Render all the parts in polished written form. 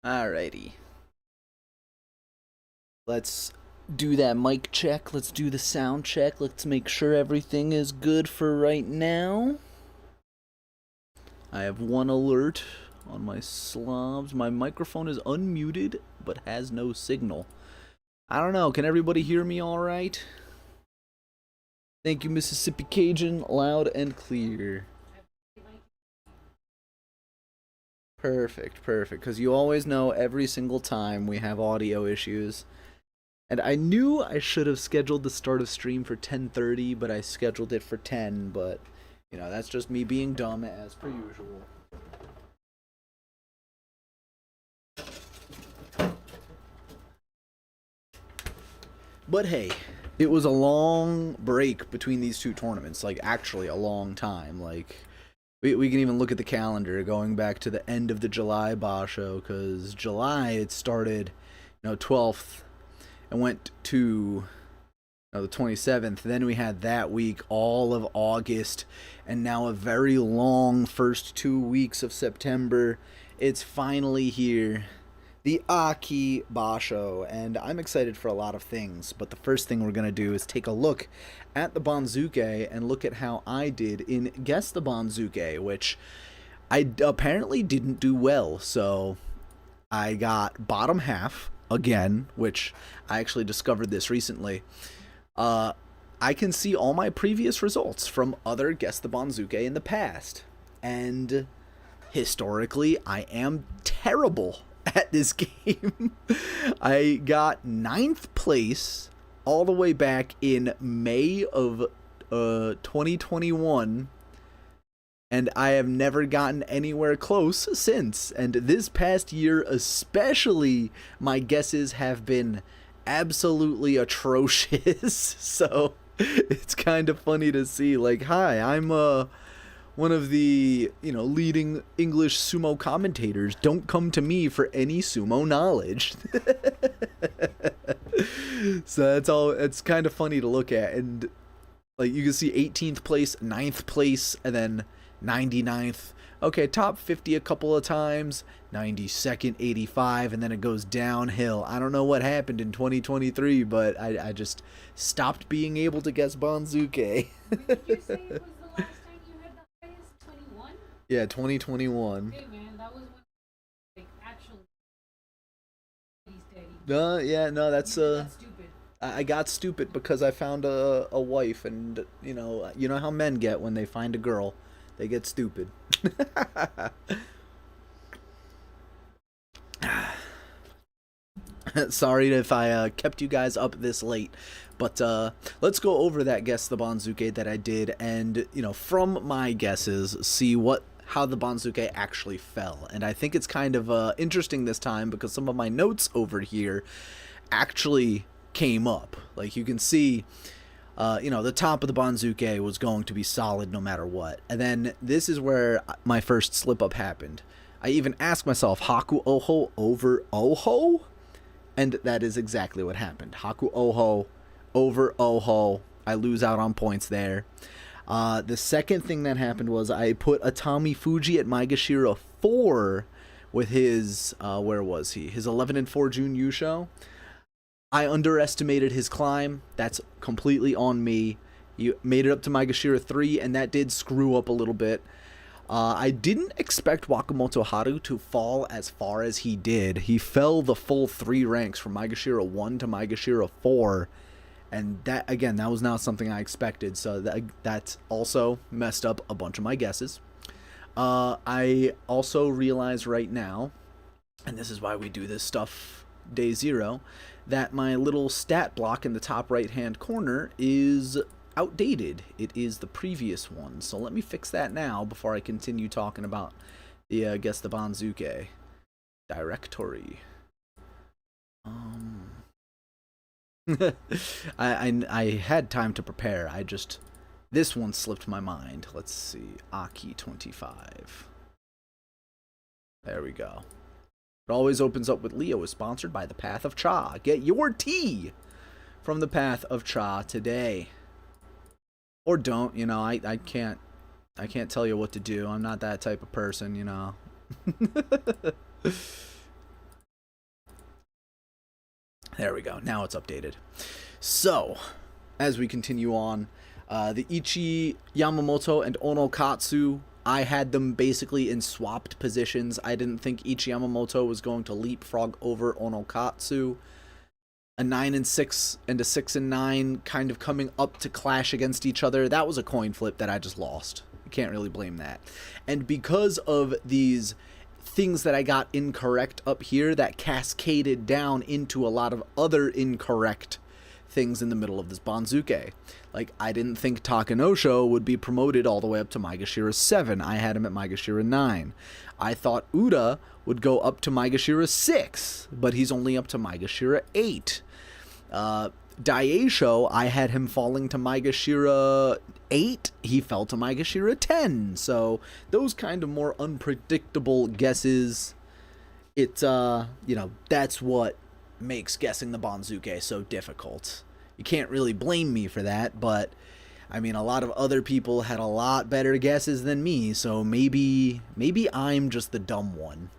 Alrighty. Let's do that mic check. Let's do the sound check. Let's make sure everything is good for right now. I have one alert on my slobs. My microphone is unmuted, but has no signal. I don't know. Can everybody hear me all right? Thank you, Mississippi Cajun. Loud and clear. Perfect, perfect. Because you always know every single time we have audio issues. And I knew I should have scheduled the start of stream for 10:30, but I scheduled it for 10, but, you know, that's just me being dumb as per usual. But hey, it was a long break between these two tournaments, like actually a long time. Like, we can even look at the calendar going back to the end of the July Basho, because July it started, 12th and went to the 27th. Then we had that week, all of August, and now a very long first 2 weeks of September. It's finally here. The Aki Basho, and I'm excited for a lot of things, but the first thing we're going to do is take a look at the Banzuke and look at how I did in Guess the Banzuke, which I apparently didn't do well. So I got bottom half again, which I actually discovered this recently. I can see all my previous results from other Guess the Banzuke in the past, and historically I am terrible at this game. I got 9th place all the way back in May of 2021, and I have never gotten anywhere close since. And this past year especially, my guesses have been absolutely atrocious. So it's kind of funny to see, like, hi, I'm one of the, leading English sumo commentators. Don't come to me for any sumo knowledge. So that's all. It's kind of funny to look at. And, like, you can see 18th place, 9th place, and then 99th. Okay, top 50 a couple of times, 92nd, 85, and then it goes downhill. I don't know what happened in 2023, but I just stopped being able to guess Banzuke. Did you say it was the last time you had the highest? 21? Yeah, 2021. Hey man, that was when, like, actually steady. Yeah, no, that's got stupid. I got stupid because I found a wife, and you know how men get when they find a girl, they get stupid. Sorry if I kept you guys up this late, but let's go over that Guess the Banzuke that I did, and from my guesses, see how the Banzuke actually fell. And I think it's kind of interesting this time because some of my notes over here actually came up. Like, you can see, the top of the Banzuke was going to be solid no matter what. And then this is where my first slip up happened. I even asked myself, Haku Oho over Oho? And that is exactly what happened. Haku Oho over Oho. I lose out on points there. The second thing that happened was I put Atami Fuji at Maegashira 4 with his, where was he? His 11-4 June Yusho. I underestimated his climb. That's completely on me. You made it up to Maegashira 3, and that did screw up a little bit. I didn't expect Wakamoto Haru to fall as far as he did. He fell the full 3 ranks from Maegashira 1 to Maegashira 4. And that, again, that was not something I expected. So that's also messed up a bunch of my guesses. I also realize right now, and this is why we do this stuff day 0, that my little stat block in the top right-hand corner is outdated. It is the previous one. So let me fix that now before I continue talking about the Guess the Banzuke directory. I had time to prepare. This one slipped my mind. Let's see. Aki 25. There we go. It always opens up with Leo is sponsored by the Path of Cha. Get your tea from the Path of Cha today. Or don't, I can't tell you what to do. I'm not that type of person, There we go. Now it's updated. So, as we continue on, the Ichi, Yamamoto, and Onokatsu, I had them basically in swapped positions. I didn't think Ichi Yamamoto was going to leapfrog over Onokatsu. A 9-6 and a 6-9 kind of coming up to clash against each other. That was a coin flip that I just lost. You can't really blame that. And because of these things that I got incorrect up here, that cascaded down into a lot of other incorrect things in the middle of this Banzuke. Like, I didn't think Takanosho would be promoted all the way up to Maegashira 7. I had him at Maegashira 9. I thought Uda would go up to Maegashira 6, but he's only up to Maegashira 8. Daisho, I had him falling to Maegashira 8. He fell to Maegashira 10. So those kind of more unpredictable guesses, it's that's what makes guessing the Banzuke so difficult. You can't really blame me for that, but I mean, a lot of other people had a lot better guesses than me, so maybe I'm just the dumb one.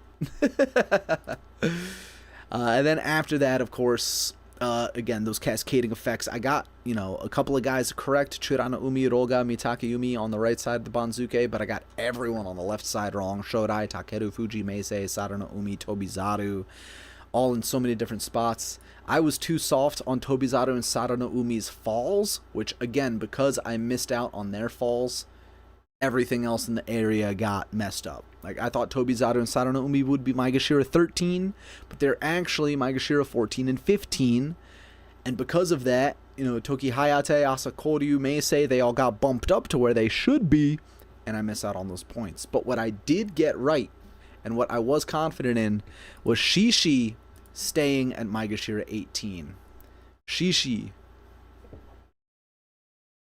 And then after that, of course, again, those cascading effects. I got, a couple of guys correct. Churana Umi, Roga, Mitakeumi on the right side of the Banzuke, but I got everyone on the left side wrong. Shodai, Takerufuji, Meisei, Sarano Umi, Tobizaru, all in so many different spots. I was too soft on Tobizaru and Sarano Umi's falls, which, again, because I missed out on their falls, everything else in the area got messed up. Like, I thought Tobizaru and Sarano Umi would be Maegashira 13, but they're actually Maegashira 14 and 15. And because of that, Toki Hayate, Asakoryu, Meisei, they all got bumped up to where they should be, and I missed out on those points. But what I did get right, and what I was confident in, was Shishi staying at Maegashira 18. Shishi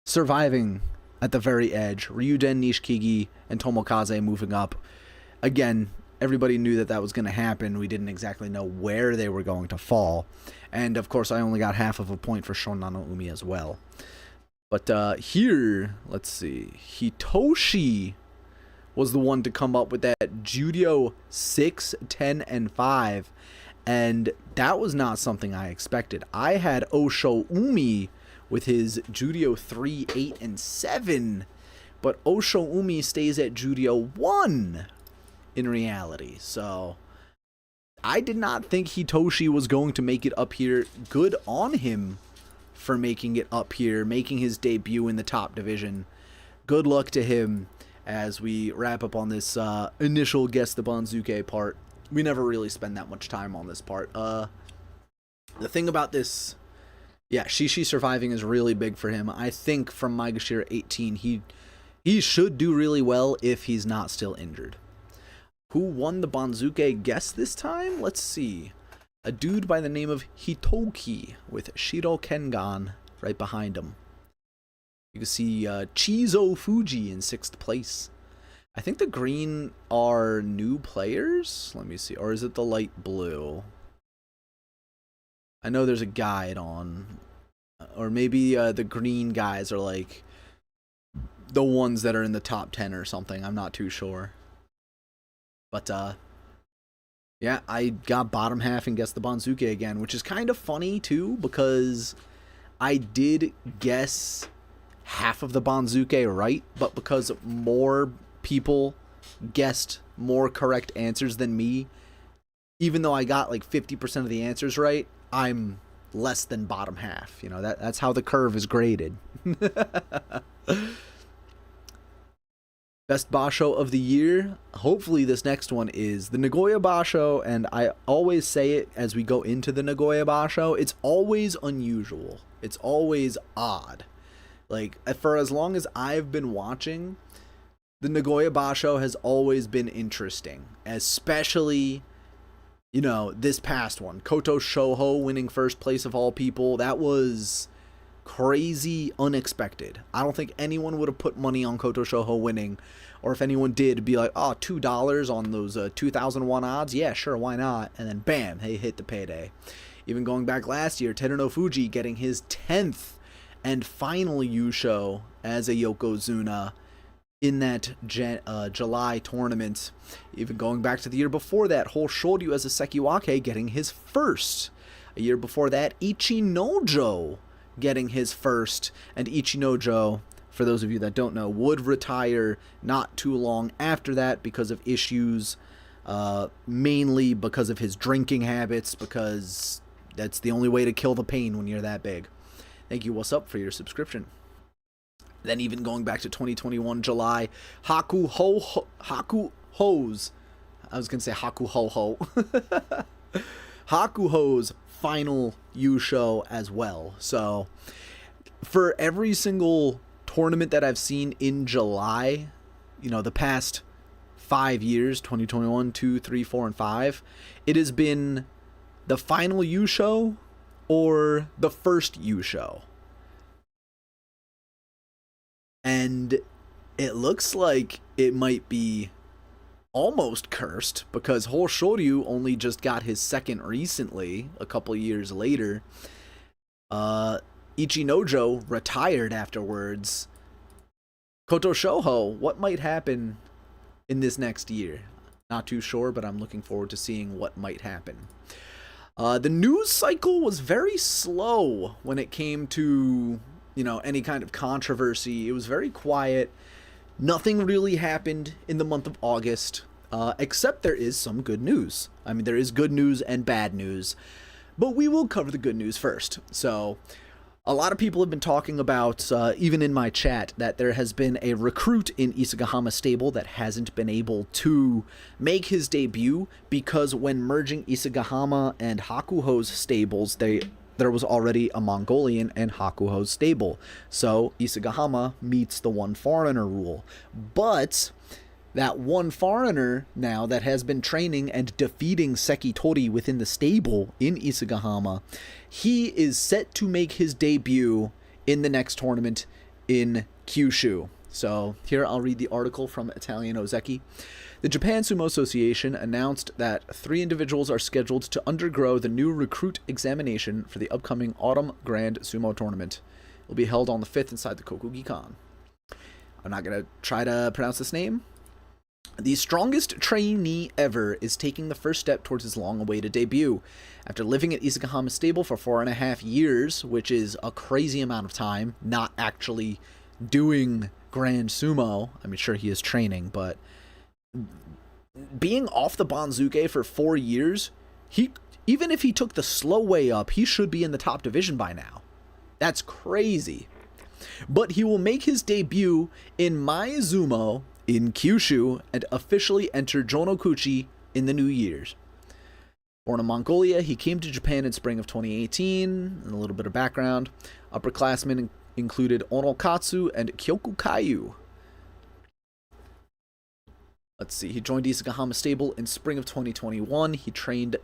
surviving at the very edge. Ryuden, Nishikigi, and Tomokaze moving up. Again, everybody knew that was going to happen. We didn't exactly know where they were going to fall. And, of course, I only got half of a point for Shonano Umi as well. But here, let's see. Hitoshi was the one to come up with that Judio 6, 10, and 5. And that was not something I expected. I had Osho Umi with his Judio 3, 8, and 7. But Osho Umi stays at Judio 1 in reality. So I did not think Hitoshi was going to make it up here. Good on him for making it up here, making his debut in the top division. Good luck to him as we wrap up on this initial Guess the Banzuke part. We never really spend that much time on this part. The thing about this, Shishi surviving is really big for him. I think from Maegashira 18, he should do really well if he's not still injured. Who won the Banzuke guess this time? Let's see. A dude by the name of Hitoki with Shiro Kengan right behind him. You can see Chizo Fuji in 6th place. I think the green are new players. Let me see. Or is it the light blue? I know there's a guide on. Or maybe the green guys are like the ones that are in the top 10 or something. I'm not too sure. But, yeah, I got bottom half and guessed the Banzuke again, which is kind of funny, too, because I did guess half of the Banzuke right, but because more people guessed more correct answers than me, even though I got like 50% of the answers right, I'm less than bottom half. That's how the curve is graded. Best Basho of the year. Hopefully this next one is the Nagoya Basho, and I always say it as we go into the Nagoya Basho, it's always unusual. It's always odd. Like, for as long as I've been watching, the Nagoya Basho has always been interesting, especially, this past one. Kotoshoho winning first place of all people. That was crazy unexpected. I don't think anyone would have put money on Kotoshoho winning, or if anyone did, be like, oh, $2 on those 2001 odds? Yeah, sure, why not? And then bam, they hit the payday. Even going back last year, Terunofuji getting his 10th and final yusho as a Yokozuna in that July tournament. Even going back to the year before that, Whole Shoryu as a Sekiwake getting his first. A year before that, Ichinojo getting his first, and Ichinojo, for those of you that don't know, would retire not too long after that because of issues, mainly because of his drinking habits, because that's the only way to kill the pain when you're that big. Thank you, What's Up, for your subscription. Then even going back to 2021 July, Hakuho's, I was going to say Hakuhoho, Hakuho's final yusho as well. So for every single tournament that I've seen in July, you know, the past 5 years, 2021, 2, 3, 4, and 5, it has been the final yusho or the first yusho. And it looks like it might be almost cursed because Hoshoryu only just got his second recently, a couple years later. Ichinojo retired afterwards. Kotoshoho, what might happen in this next year? Not too sure, but I'm looking forward to seeing what might happen. The news cycle was very slow when it came to, you know, any kind of controversy. It was very quiet. Nothing really happened in the month of August, except there is some good news. I mean, there is good news and bad news, but we will cover the good news first. So, a lot of people have been talking about, even in my chat, that there has been a recruit in Isagahama stable that hasn't been able to make his debut because when merging Isagahama and Hakuho's stables, there was already a Mongolian in Hakuho's stable. So Isagahama meets the one foreigner rule. But that one foreigner now that has been training and defeating Sekitori within the stable in Isagahama, he is set to make his debut in the next tournament in Kyushu. So here I'll read the article from Italian Ozeki. The Japan Sumo Association announced that 3 individuals are scheduled to undergo the new recruit examination for the upcoming Autumn Grand Sumo Tournament. It will be held on the 5th inside the Kokugikan. I'm not going to try to pronounce this name. The strongest trainee ever is taking the first step towards his long-awaited debut. After living at Isagahama stable for 4.5 years, which is a crazy amount of time, not actually doing Grand Sumo. I mean, sure, he is training, but being off the Banzuke for 4 years, even if he took the slow way up, he should be in the top division by now. That's crazy. But he will make his debut in Maizumo in Kyushu and officially enter Jonokuchi in the new years. Born in Mongolia, he came to Japan in spring of 2018. And a little bit of background. Upperclassmen included Onokatsu and Kyokukayu. Let's see, he joined Isagahama stable in spring of 2021. He trained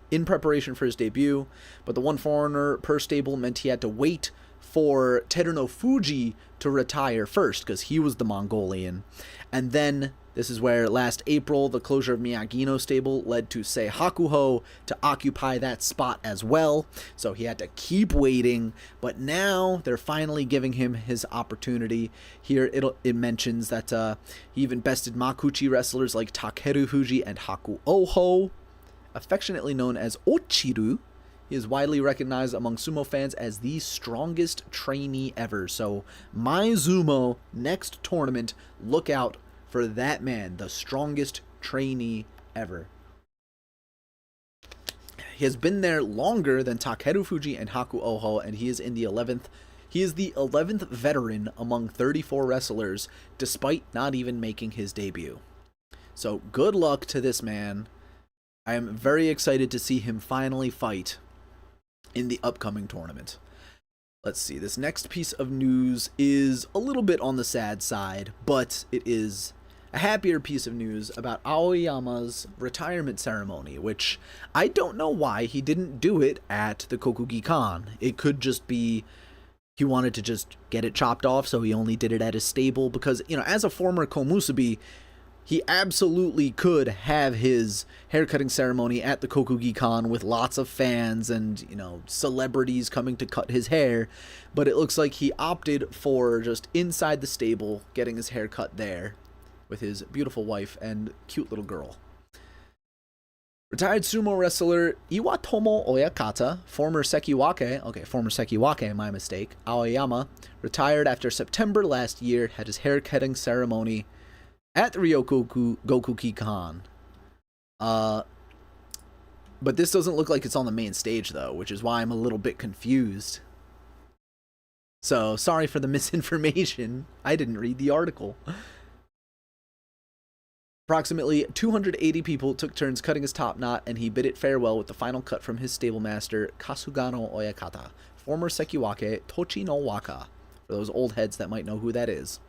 in preparation for his debut, but the one foreigner per stable meant he had to wait for Takerufuji to retire first, because he was the Mongolian. And then, this is where last April, the closure of Miyagino stable led to Sei Hakuho to occupy that spot as well. So he had to keep waiting, but now they're finally giving him his opportunity. Here it mentions that he even bested Makuchi wrestlers like Takerufuji and Hakuoho, affectionately known as Ochiru. He is widely recognized among sumo fans as the strongest trainee ever. So, Maizumo, next tournament, look out for that man, the strongest trainee ever. He has been there longer than Takerufuji and Hakuoho, and he is in the 11th. He is the 11th veteran among 34 wrestlers, despite not even making his debut. So, good luck to this man. I am very excited to see him finally fight in the upcoming tournament. Let's see, this next piece of news is a little bit on the sad side, but it is a happier piece of news about Aoiyama's retirement ceremony, which I don't know why he didn't do it at the Kokugikan. It could just be he wanted to just get it chopped off, so he only did it at his stable, because, you know, as a former Komusubi, he absolutely could have his haircutting ceremony at the Kokugikan with lots of fans and, you know, celebrities coming to cut his hair. But it looks like he opted for just inside the stable, getting his hair cut there with his beautiful wife and cute little girl. Retired sumo wrestler Iwatomo Oyakata, former Sekiwake, my mistake, Aoiyama, retired after September last year, had his haircutting ceremony at the Ryogokuki-kan. But this doesn't look like it's on the main stage, though, which is why I'm a little bit confused. So, sorry for the misinformation. I didn't read the article. Approximately 280 people took turns cutting his top knot, and he bid it farewell with the final cut from his stablemaster, Kasugano Oyakata, former Sekiwake Tochi no Waka, for those old heads that might know who that is.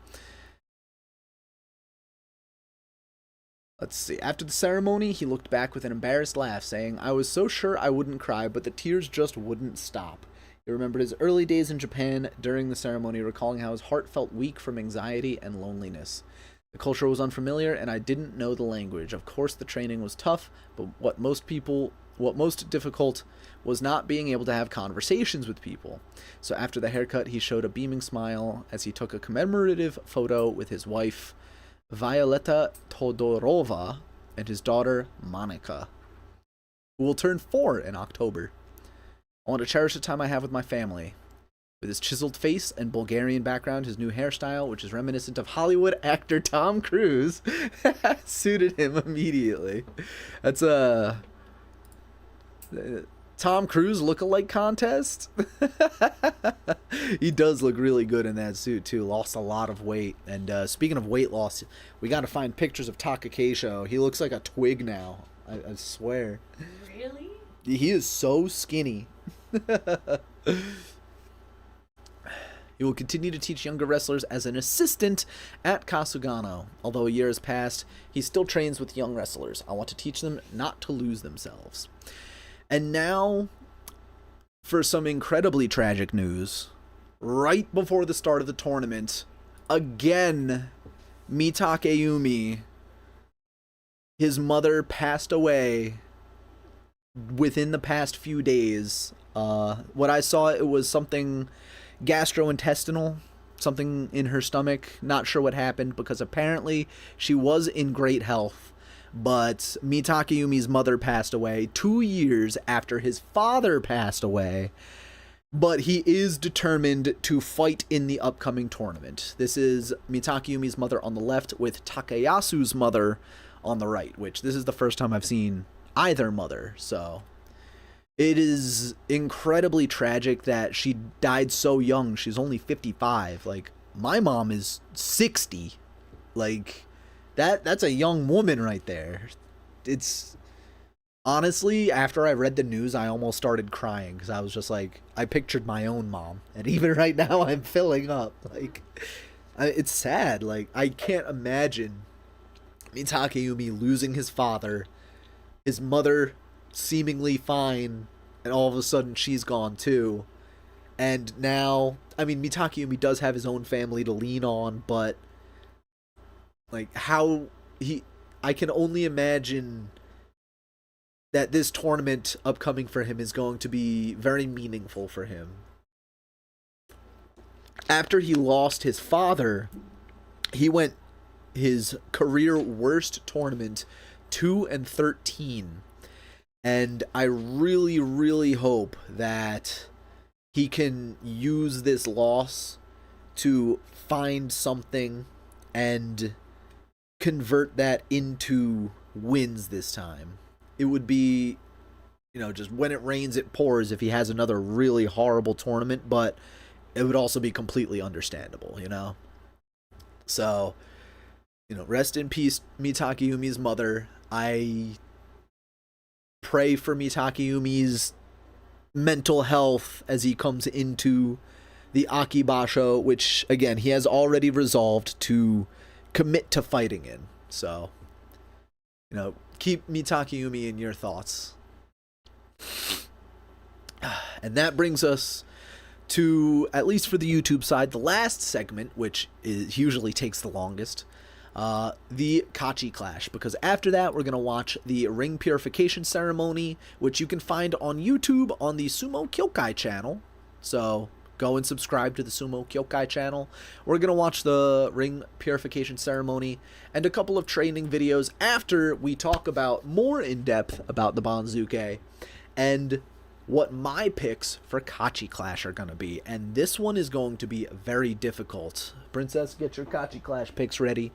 Let's see. After the ceremony, he looked back with an embarrassed laugh, saying, "I was so sure I wouldn't cry, but the tears just wouldn't stop." He remembered his early days in Japan during the ceremony, recalling how his heart felt weak from anxiety and loneliness. The culture was unfamiliar, and I didn't know the language. Of course, the training was tough, but what most difficult was not being able to have conversations with people. So after the haircut, he showed a beaming smile as he took a commemorative photo with his wife, Violeta Todorova, and his daughter, Monica, who will turn 4 in October. "I want to cherish the time I have with my family." With his chiseled face and Bulgarian background, his new hairstyle, which is reminiscent of Hollywood actor Tom Cruise, suited him immediately. That's a Tom Cruise look-alike contest. He does look really good in that suit too. Lost a lot of weight. And speaking of weight loss, we got to find pictures of Takakeisho. He looks like a twig now. I swear. Really? He is so skinny. He will continue to teach younger wrestlers as an assistant at Kasugano. Although a year has passed, he still trains with young wrestlers. I want to teach them not to lose themselves. And now, for some incredibly tragic news. Right before the start of the tournament, again, Mitakeumi, his mother passed away within the past few days. What I saw, it was something gastrointestinal, something in her stomach. Not sure what happened, because apparently she was in great health, but Mitakeumi's mother passed away 2 years after his father passed away. But he is determined to fight in the upcoming tournament. This is Mitakeumi's mother on the left with Takeyasu's mother on the right, which this is the first time I've seen either mother, so it is incredibly tragic that she died so young. She's only 55. Like, my mom is 60. Like, that's a young woman right there. It's honestly, after I read the news, I almost started crying, because I was just like, I pictured my own mom, and even right now I'm filling up. Like, it's sad. Like, I can't imagine Mitakeumi losing his father, his mother seemingly fine, and all of a sudden she's gone too. And now, I mean, Mitakeumi does have his own family to lean on, but like, I can only imagine that this tournament upcoming for him is going to be very meaningful for him. After he lost his father, he went his career worst tournament, 2-13. And I really, really hope that he can use this loss to find something and convert that into wins this time. It would be, just when it rains, it pours if he has another really horrible tournament, but it would also be completely understandable, So, rest in peace, Mitakeumi's mother. I pray for Mitakeumi's mental health as he comes into the Akibasho, which, again, he has already resolved to commit to fighting in. So, keep Mitakeumi in your thoughts. And that brings us to, at least for the YouTube side, the last segment, which usually takes the longest, the Kachi Clash, because after that we're going to watch the ring purification ceremony, which you can find on YouTube on the Sumo Kyokai channel. So go and subscribe to the Sumo Kyokai channel. We're going to watch the ring purification ceremony and a couple of training videos after we talk about more in depth about the Banzuke and what my picks for Kachi Clash are going to be. And this one is going to be very difficult. Princess, get your Kachi Clash picks ready.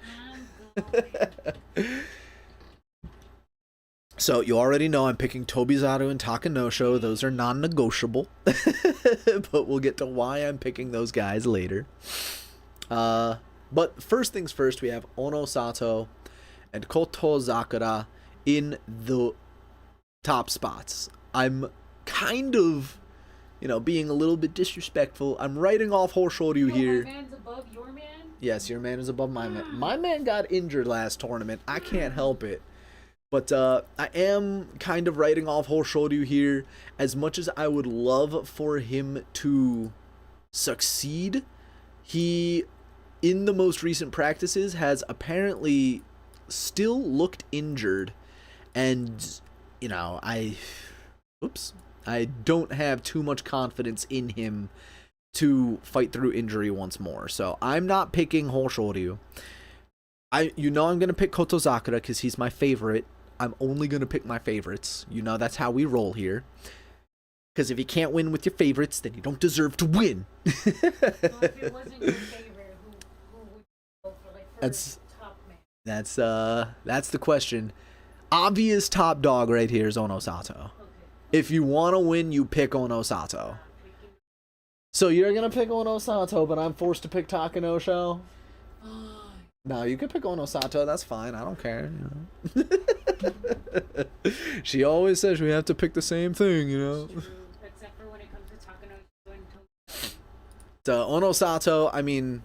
So you already know I'm picking Tobizaru and Takanosho. Those are non-negotiable. But we'll get to why I'm picking those guys later. But first things first, we have Onosato and Kotozakura in the top spots. I'm kind of, being a little bit disrespectful. I'm writing off Hoshoryu here. My man's above your man? Yes, your man is above my man. My man got injured last tournament. I can't help it. But I am kind of writing off Hoshoryu here. As much as I would love for him to succeed, he, in the most recent practices, has apparently still looked injured. And, I don't have too much confidence in him to fight through injury once more. So I'm not picking Hoshoryu. I'm going to pick Kotozakura because he's my favorite. I'm only going to pick my favorites. That's how we roll here. Because if you can't win with your favorites, then you don't deserve to win. So if it wasn't your favorite, who would you go for, first top man? That's the question. Obvious top dog right here is Onosato. Okay. If you want to win, you pick Onosato. So you're going to pick Onosato, but I'm forced to pick Takanosho? No, you can pick Onosato. That's fine. I don't care. She always says we have to pick the same thing, Except for when it comes to Takanosho and Tomo. So Onosato,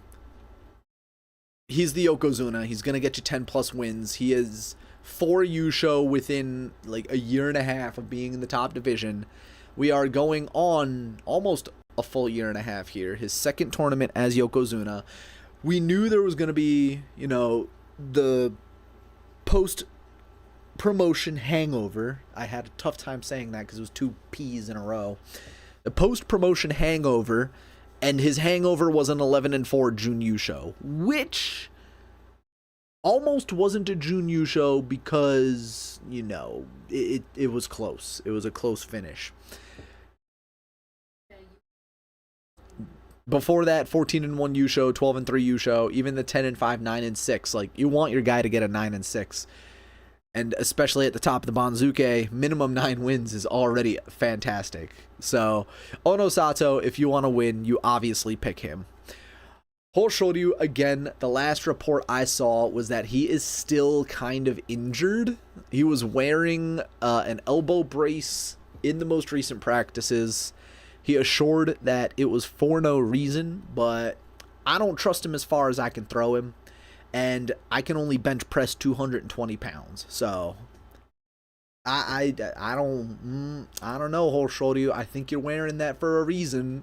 he's the Yokozuna. He's gonna get you 10 plus wins. He is 4 yusho within a year and a half of being in the top division. We are going on almost a full year and a half here. His second tournament as Yokozuna. We knew there was going to be, the post-promotion hangover. I had a tough time saying that because it was 2 P's in a row. The post-promotion hangover, and his hangover was an 11-4 Jun Yusho, which almost wasn't a Jun Yusho because, it was close. It was a close finish. Before that, 14-1 yusho, 12-3 yusho, even the 10-5, 9-6. You want your guy to get a 9-6. And especially at the top of the Banzuke, minimum 9 wins is already fantastic. So, Onosato, if you want to win, you obviously pick him. Hoshoryu, again, the last report I saw was that he is still kind of injured. He was wearing an elbow brace in the most recent practices. He assured that it was for no reason, but I don't trust him as far as I can throw him, and I can only bench press 220 pounds. So I don't know, Hoshoryu. I think you're wearing that for a reason.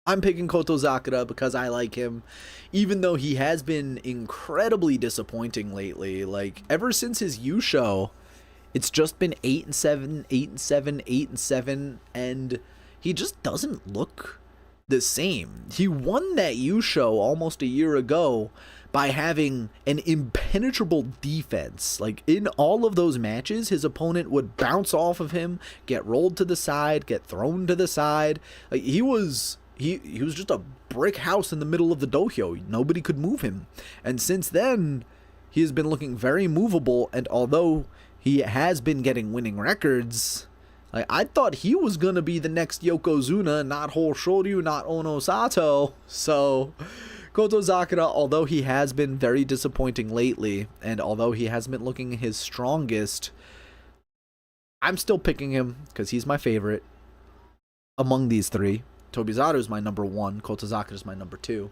I'm picking Kotozakura because I like him, even though he has been incredibly disappointing lately. Ever since his yusho, it's just been 8-7, 8-7, 8-7, and he just doesn't look the same. He won that yusho almost a year ago by having an impenetrable defense. In all of those matches, his opponent would bounce off of him, get rolled to the side, get thrown to the side. He was just a brick house in the middle of the dohyo. Nobody could move him. And since then, he has been looking very movable, and although he has been getting winning records, I thought he was going to be the next Yokozuna, not Hoshoryu, not Onosato. So, Kotozakura, although he has been very disappointing lately, and although he hasn't been looking his strongest, I'm still picking him because he's my favorite among these 3. Tobizaru is my number 1. Kotozakura is my number 2.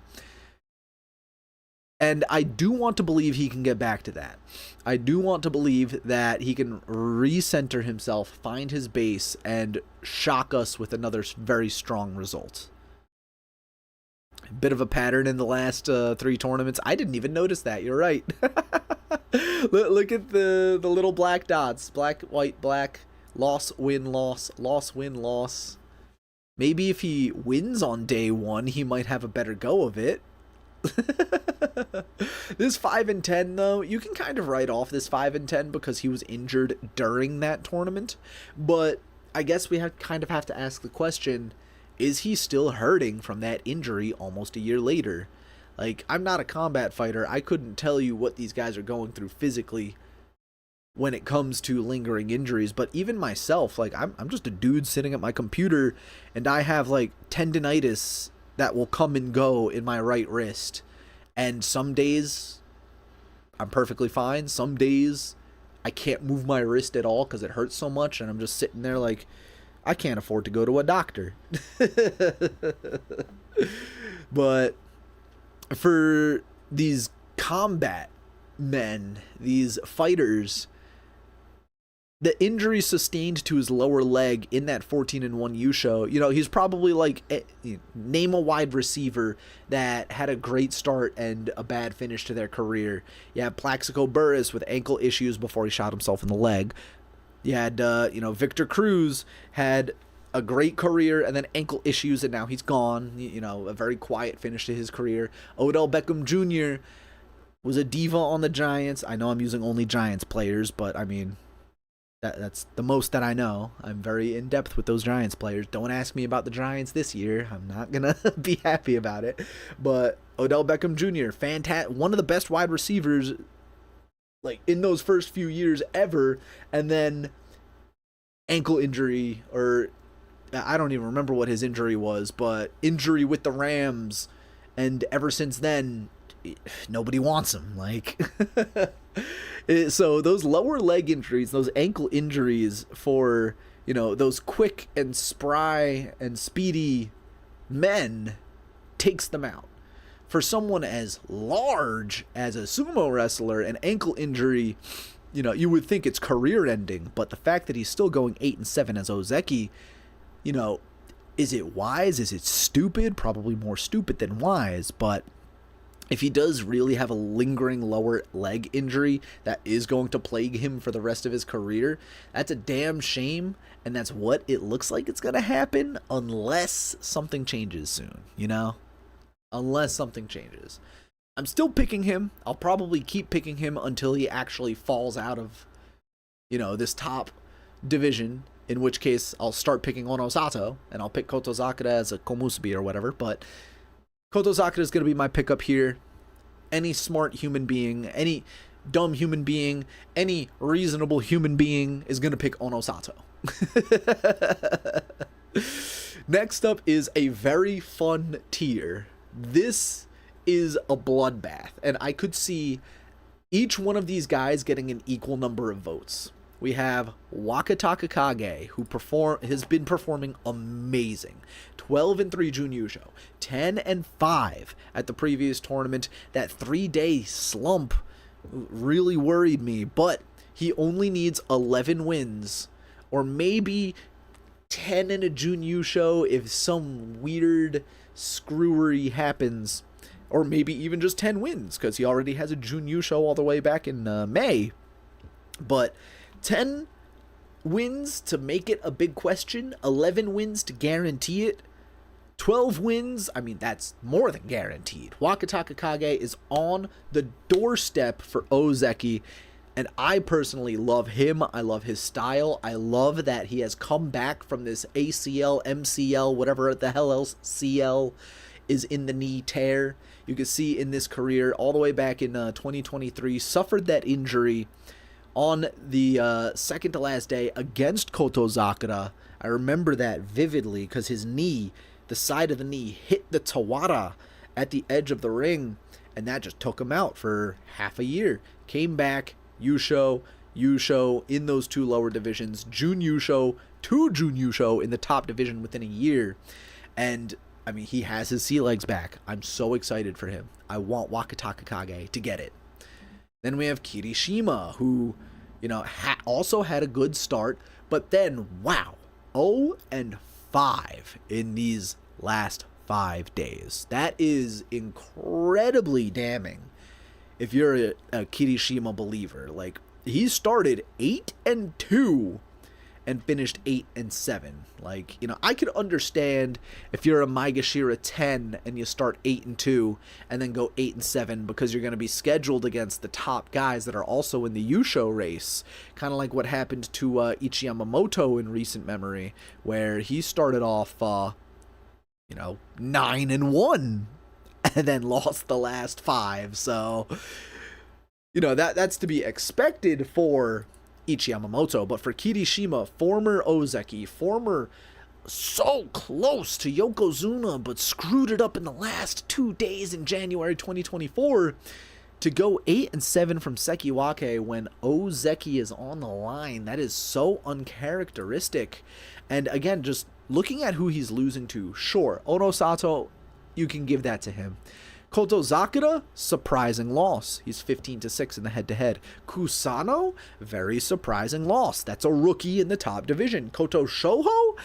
And I do want to believe he can get back to that. I do want to believe that he can recenter himself, find his base, and shock us with another very strong result. A bit of a pattern in the last 3 tournaments. I didn't even notice that. You're right. Look at the little black dots. Black, white, black. Loss, win, loss, loss, win, loss. Maybe if he wins on day one, he might have a better go of it. This 5-10 though, you can kind of write off this 5-10 because he was injured during that tournament. But I guess we kind of have to ask the question, is he still hurting from that injury almost a year later? Like, I'm not a combat fighter. I couldn't tell you what these guys are going through physically when it comes to lingering injuries. But even myself, like, I'm just a dude sitting at my computer and I have like tendinitis that will come and go in my right wrist. And some days I'm perfectly fine. Some days I can't move my wrist at all because it hurts so much. And I'm just sitting there like, I can't afford to go to a doctor. But for these combat men, these fighters, the injury sustained to his lower leg in that 14-1 yusho, you know, he's probably like, name a wide receiver that had a great start and a bad finish to their career. You have Plaxico Burress with ankle issues before he shot himself in the leg. You had, Victor Cruz had a great career and then ankle issues and now he's gone. You know, a very quiet finish to his career. Odell Beckham Jr. was a diva on the Giants. I know I'm using only Giants players, but I mean, that's the most that I know. I'm very in-depth with those Giants players. Don't ask me about the Giants this year. I'm not going to be happy about it. But Odell Beckham Jr., fantastic, one of the best wide receivers like in those first few years ever, and then ankle injury, or I don't even remember what his injury was, but injury with the Rams, and ever since then nobody wants him. Like, so those lower leg injuries, those ankle injuries for, you know, those quick and spry and speedy men takes them out. For someone as large as a sumo wrestler, an ankle injury, you know, you would think it's career ending, but the fact that he's still going 8-7 as Ozeki, you know, is it wise? Is it stupid? Probably more stupid than wise, but if he does really have a lingering lower leg injury that is going to plague him for the rest of his career, that's a damn shame, and that's what it looks like it's going to happen unless something changes soon, you know? Unless something changes. I'm still picking him. I'll probably keep picking him until he actually falls out of, you know, this top division, in which case I'll start picking Onosato, and I'll pick Kotosakura as a Komusubi or whatever, but Kotosakura is going to be my pickup here. Any smart human being, any dumb human being, any reasonable human being is going to pick Onosato. Next up is a very fun tier. This is a bloodbath, and I could see each one of these guys getting an equal number of votes. We have Wakatakakage, who has been performing amazing. 12-3 Jun Yusho, 10-5 at the previous tournament. That 3-day slump really worried me, but he only needs 11 wins, or maybe 10 in a Jun Yusho if some weird screwery happens, or maybe even just 10 wins, because he already has a Jun Yusho all the way back in May. But 10 wins to make it a big question, 11 wins to guarantee it, 12 wins, I mean, that's more than guaranteed. Wakatakakage is on the doorstep for Ozeki, and I personally love him. I love his style. I love that he has come back from this ACL, MCL, whatever the hell else CL is in the knee tear. You can see in this career all the way back in 2023, suffered that injury on the second to last day against Kotosakura. I remember that vividly because his knee, the side of the knee, hit the Tawara at the edge of the ring, and that just took him out for half a year. Came back, Yusho in those two lower divisions, Jun Yusho, 2 Jun Yusho in the top division within a year. And I mean, he has his sea legs back. I'm so excited for him. I want Wakatakakage to get it. Then we have Kirishima, who, you know, also had a good start, but then, wow, 0-5 in these last 5 days. That is incredibly damning if you're a Kirishima believer. Like, he started 8-2, and finished 8-7. Like, I could understand if you're a Maegashira 10 and you start 8-2 and then go 8-7 because you're going to be scheduled against the top guys that are also in the yusho race. Kind of like what happened to Ichiyamamoto in recent memory, where he started off 9-1 and then lost the last 5. So, that's to be expected for Ichiyamamoto. But for Kirishima, former Ozeki, former so close to Yokozuna, but screwed it up in the last 2 days in January 2024, to go 8-7 from Sekiwake when Ozeki is on the line, that is so uncharacteristic. And again, just looking at who he's losing to, sure, Onosato, you can give that to him. Kotosakura, surprising loss. He's 15-6 in the head-to-head. Kusano, very surprising loss. That's a rookie in the top division. Kotoshoho,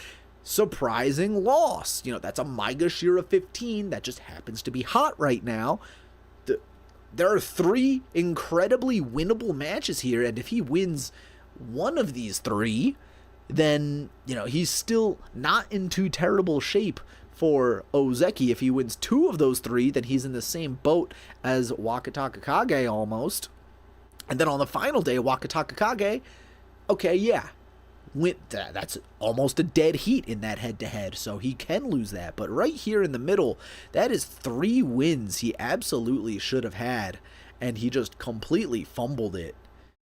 surprising loss. That's a Maegashira 15 that just happens to be hot right now. There are 3 incredibly winnable matches here, and if he wins one of these 3, then, he's still not in too terrible shape for Ozeki. If he wins 2 of those 3, then he's in the same boat as Wakatakakage almost. And then on the final day, Wakatakakage, okay, yeah, that's almost a dead heat in that head-to-head, so he can lose that. But right here in the middle, that is 3 wins he absolutely should have had, and he just completely fumbled it.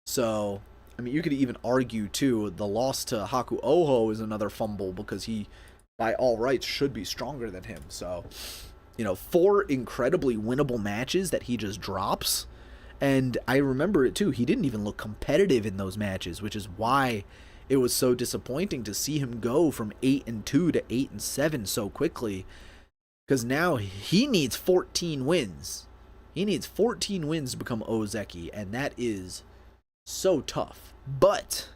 So, you could even argue, too, the loss to Haku Oho is another fumble because he, by all rights, should be stronger than him. So, 4 incredibly winnable matches that he just drops. And I remember it too, he didn't even look competitive in those matches, which is why it was so disappointing to see him go from 8-2 to 8-7 so quickly. Because now he needs 14 wins. He needs 14 wins to become Ozeki, and that is so tough. But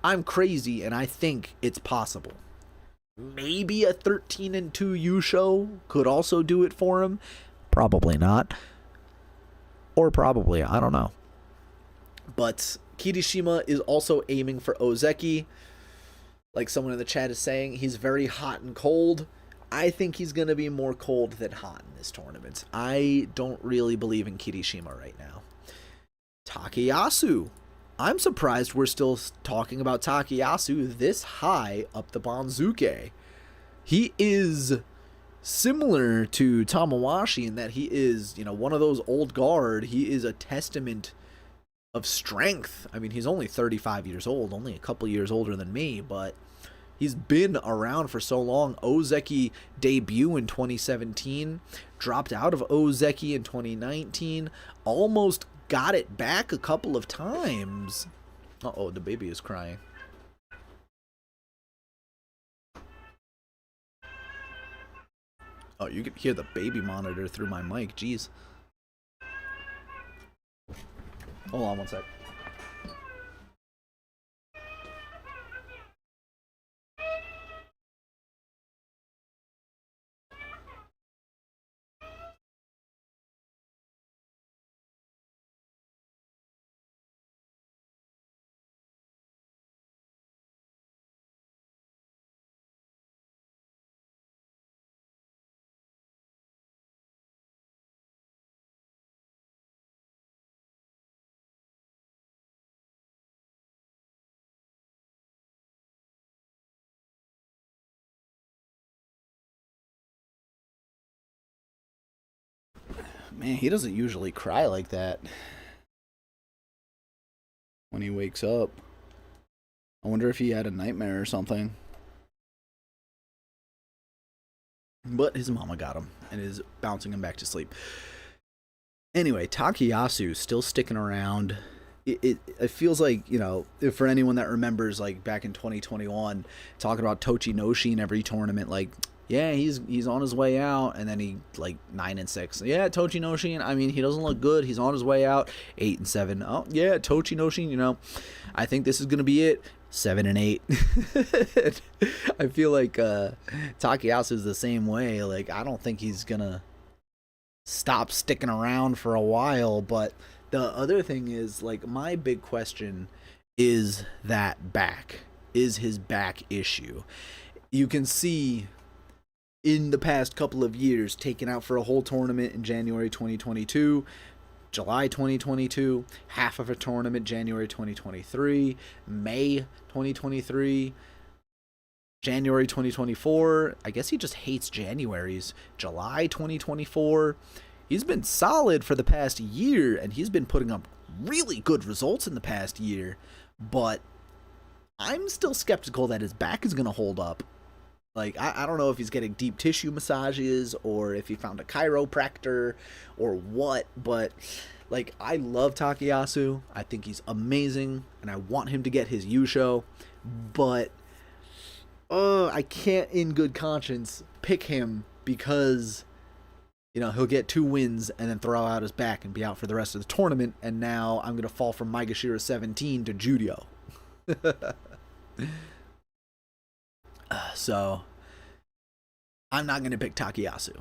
I'm crazy, and I think it's possible. Maybe a 13-2 yusho could also do it for him. Probably not. Or probably, I don't know. But Kirishima is also aiming for Ozeki. Like someone in the chat is saying, he's very hot and cold. I think he's going to be more cold than hot in this tournament. I don't really believe in Kirishima right now. Takayasu. I'm surprised we're still talking about Takayasu this high up the Banzuke. He is similar to Tamawashi in that he is, one of those old guard. He is a testament of strength. He's only 35 years old, only a couple years older than me, but he's been around for so long. Ozeki debut in 2017, dropped out of Ozeki in 2019, almost got it back a couple of times. Uh-oh, the baby is crying. Oh, you can hear the baby monitor through my mic. Jeez. Hold on one sec. Man, he doesn't usually cry like that when he wakes up. I wonder if he had a nightmare or something. But his mama got him and is bouncing him back to sleep. Anyway, Takayasu still sticking around. It feels like, for anyone that remembers, like, back in 2021, talking about Tochinoshin every tournament, like, yeah, he's on his way out, and then he, like, 9-6. Yeah, Tochinoshin, he doesn't look good. He's on his way out. 8-7. Oh, yeah, Tochinoshin, I think this is going to be it. 7-8. I feel like Takayasu is the same way. Like, I don't think he's going to stop sticking around for a while, but the other thing is, like, my big question is that back, is his back issue. You can see in the past couple of years, taken out for a whole tournament in January 2022, July 2022, half of a tournament January 2023, May 2023, January 2024. I guess he just hates Januaries. July 2024. He's been solid for the past year, and he's been putting up really good results in the past year, but I'm still skeptical that his back is going to hold up. Like, I don't know if he's getting deep tissue massages or if he found a chiropractor or what, but, like, I love Takayasu. I think he's amazing, and I want him to get his yusho, but I can't in good conscience pick him because, you know, he'll get 2 wins and then throw out his back and be out for the rest of the tournament, and now I'm going to fall from Maegashira 17 to Judio. So, I'm not going to pick Takayasu.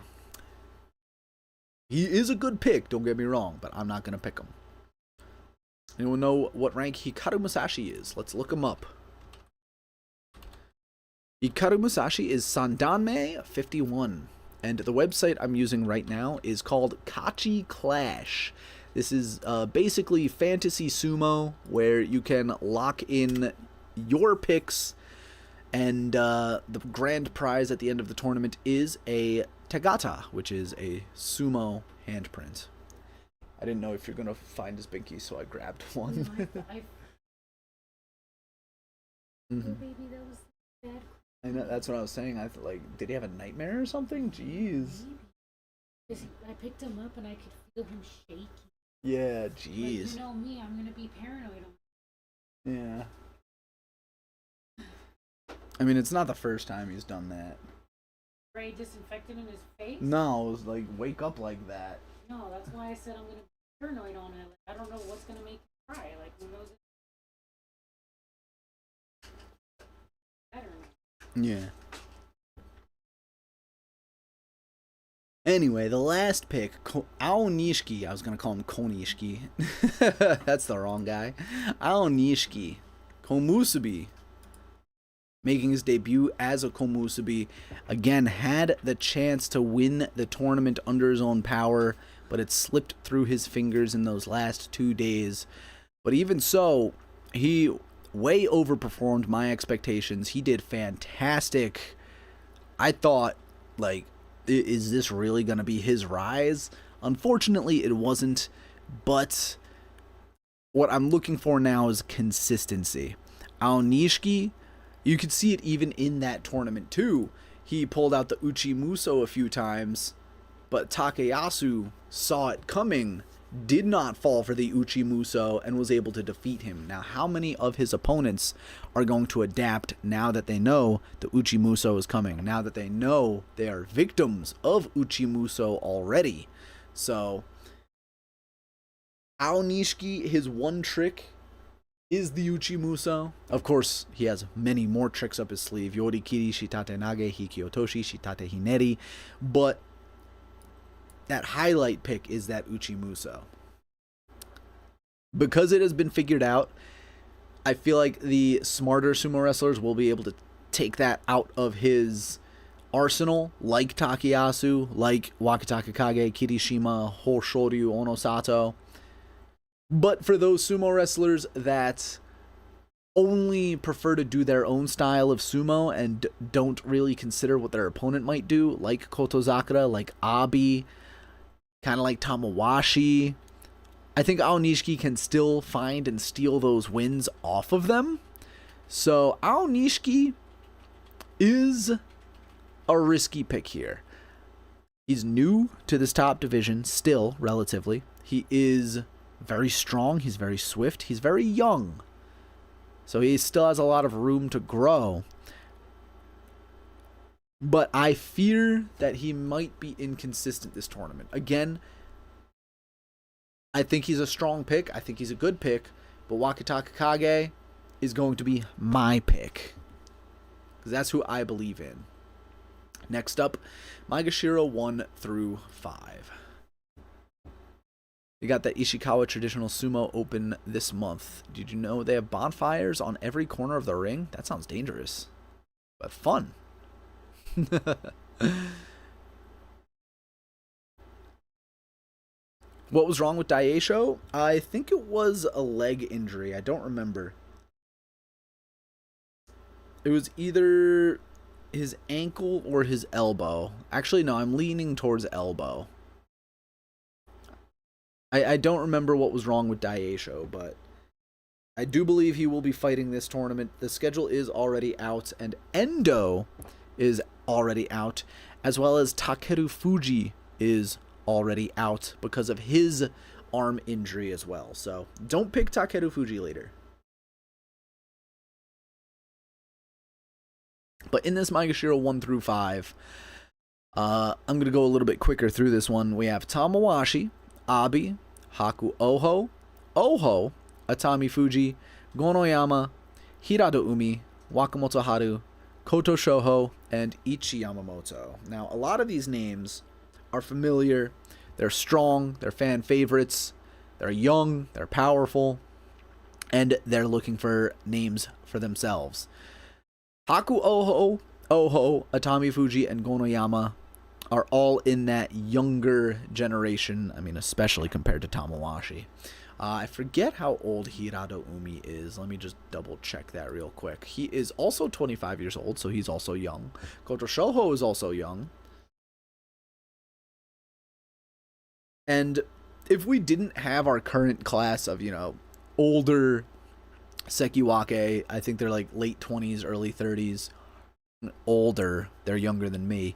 He is a good pick, don't get me wrong, but I'm not going to pick him. Anyone know what rank Hikaru Musashi is? Let's look him up. Hikaru Musashi is Sandanme 51. And the website I'm using right now is called Kachi Clash. This is basically fantasy sumo where you can lock in your picks, and the grand prize at the end of the tournament is a Tagata, which is a sumo handprint. I didn't know if you're going to find his binky, so I grabbed one. Mm-hmm. Baby, that was bad. I know, that's what I was saying. I thought, like, did he have a nightmare or something? Jeez. I picked him up and I could feel him shaking. Yeah, jeez. But you know me, I'm gonna be paranoid. Yeah. I mean, it's not the first time he's done that. Spray disinfectant in his face? No, it was like, wake up like that. No, that's why I said I'm gonna be paranoid on it. Like, I don't know what's gonna make him cry. Like, who knows? I don't know. Yeah. Anyway, the last pick, Aonishiki. I was going to call him Konishiki. That's the wrong guy. Aonishiki. Komusubi. Making his debut as a Komusubi. Again, had the chance to win the tournament under his own power, but it slipped through his fingers in those last 2 days. But even so, he way overperformed my expectations. He did fantastic. I thought, like, is this really going to be his rise? Unfortunately, it wasn't, but what I'm looking for now is consistency. Aonishiki, you could see it even in that tournament too. He pulled out the Uchimuso a few times, but Takayasu saw it coming, did not fall for the Uchimuso, and was able to defeat him. Now, how many of his opponents are going to adapt now that they know the Uchimuso is coming? Now that they know they are victims of Uchimuso already. So, Aonishiki, his one trick is the Uchimuso. Of course, he has many more tricks up his sleeve. Yorikiri, Shitate Nage, Hikiotoshi, Shitate Hineri. But that highlight pick is that Uchimuso. Because it has been figured out, I feel like the smarter sumo wrestlers will be able to take that out of his arsenal, like Takayasu, like Wakatakakage, Kirishima, Hoshoryu, Onosato. But for those sumo wrestlers that only prefer to do their own style of sumo and don't really consider what their opponent might do, like Kotozakura, like Abi, kind of like Tamawashi, I think Aonishiki can still find and steal those wins off of them. So Aonishiki is a risky pick here. He's new to this top division, still, relatively. He is very strong, he's very swift, he's very young. So he still has a lot of room to grow. But I fear that he might be inconsistent this tournament. Again, I think he's a strong pick. I think he's a good pick. But Wakatakakage is going to be my pick, because that's who I believe in. Next up, Maegashira 1 through 5. You got the Ishikawa Traditional Sumo open this month. Did you know they have bonfires on every corner of the ring? That sounds dangerous, but fun. What was wrong with Daisho? I think it was a leg injury. I don't remember. It was either his ankle or his elbow. Actually, no, I'm leaning towards elbow. I don't remember what was wrong with Daisho, but I do believe he will be fighting this tournament. The schedule is already out, and Endo is already out, as well as Takerufuji is already out because of his arm injury as well. So don't pick Takerufuji later. But in this Maegashira 1 through 5, I'm going to go a little bit quicker through this one. We have Tamawashi, Abi, Haku Oho, Oho, Atami Fuji, Gonoyama, Hirado Umi, Wakamoto Haru, Kotoshoho, and Ichi Yamamoto. Now, a lot of these names are familiar. They're strong. They're fan favorites. They're young. They're powerful. And they're looking for names for themselves. Haku Oho, Oho, Atami Fuji, and Gonoyama are all in that younger generation. I mean, especially compared to Tamawashi. I forget how old Hirado Umi is. Let me just double check that real quick. He is also 25 years old, so he's also young. Kotoshoho is also young. And if we didn't have our current class of, older Sekiwake, I think they're like late 20s, early 30s, older, they're younger than me.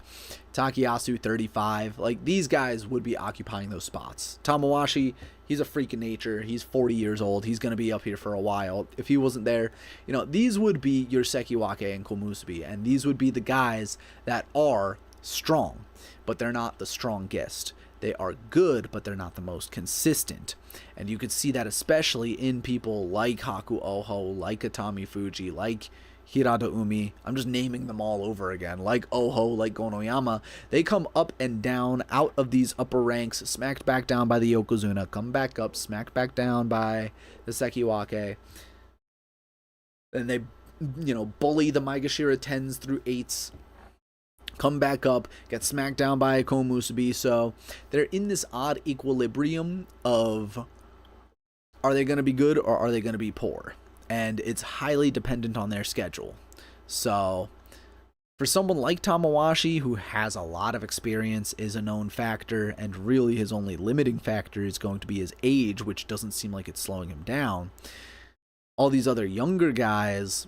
Takayasu, 35. Like, these guys would be occupying those spots. Tamawashi, he's a freak of nature. He's 40 years old. He's going to be up here for a while. If he wasn't there, these would be your Sekiwake and Komusubi, and these would be the guys that are strong, but they're not the strongest. They are good, but they're not the most consistent. And you could see that especially in people like Haku Oho, like Atami Fuji, like Hirado Umi. I'm just naming them all over again. Like Oho, like Gonoyama. They come up and down out of these upper ranks, smacked back down by the Yokozuna, come back up, smacked back down by the Sekiwake. And they, bully the Maegashira 10s through 8s. Come back up, get smacked down by a Komusubi. So they're in this odd equilibrium of, are they going to be good or are they going to be poor? And it's highly dependent on their schedule. So for someone like Tamawashi, who has a lot of experience, is a known factor, and really his only limiting factor is going to be his age, which doesn't seem like it's slowing him down. All these other younger guys,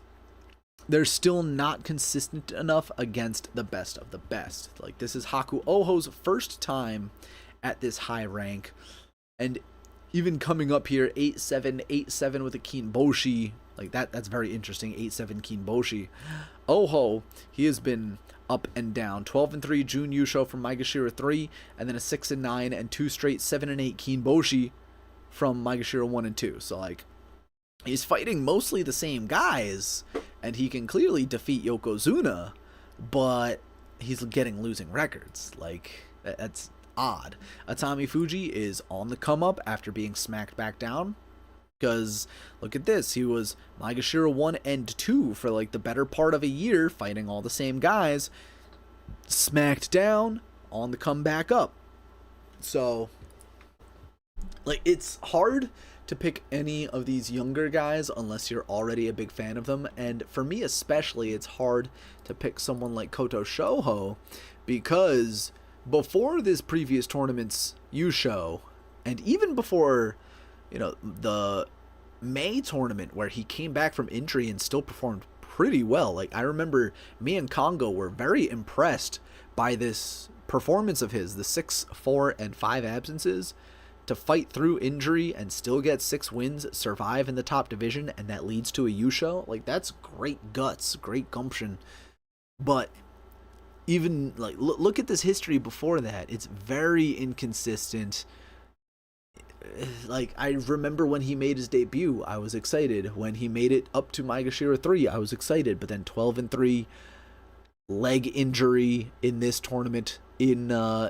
they're still not consistent enough against the best of the best. Like, this is Haku Oho's first time at this high rank, and even coming up here, 8-7, 8-7 with a Kinboshi, like that's very interesting, 8-7 Kinboshi. Oho, he has been up and down, 12-3 Jun Yusho from Maegashira 3, and then a 6-9 and 2 straight 7-8 Kinboshi from Maegashira 1 and 2. So, like, he's fighting mostly the same guys, and he can clearly defeat Yokozuna, but he's getting losing records. Like, that's odd. Atami Fuji is on the come up after being smacked back down, because look at this, he was Maegashira 1 and 2 for like the better part of a year, fighting all the same guys, smacked down, on the come back up. So, like, it's hard to pick any of these younger guys unless you're already a big fan of them, and for me especially, it's hard to pick someone like Kotoshoho, because before this previous tournament's yusho, and even before, the May tournament where he came back from injury and still performed pretty well, like, I remember me and Kongo were very impressed by this performance of his, the 6, 4, and 5 absences, to fight through injury and still get 6 wins, survive in the top division, and that leads to a yusho. Like, that's great guts, great gumption. But even, like, look at this history before that. It's very inconsistent. Like, I remember when he made his debut, I was excited. When he made it up to Maegashira 3, I was excited. But then 12-3, leg injury in this tournament in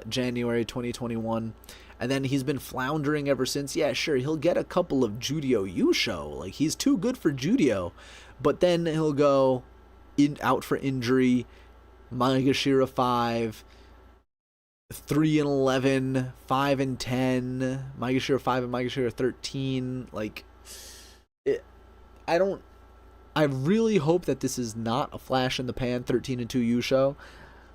January 2021. And then he's been floundering ever since. Yeah, sure, he'll get a couple of Judio yusho. Like, he's too good for Judio. But then he'll go out for injury, Maegashira 5, 3-11, 5-10, Maegashira 5 and Maegashira 13. Like, I really hope that this is not a flash in the pan 13-2 yusho,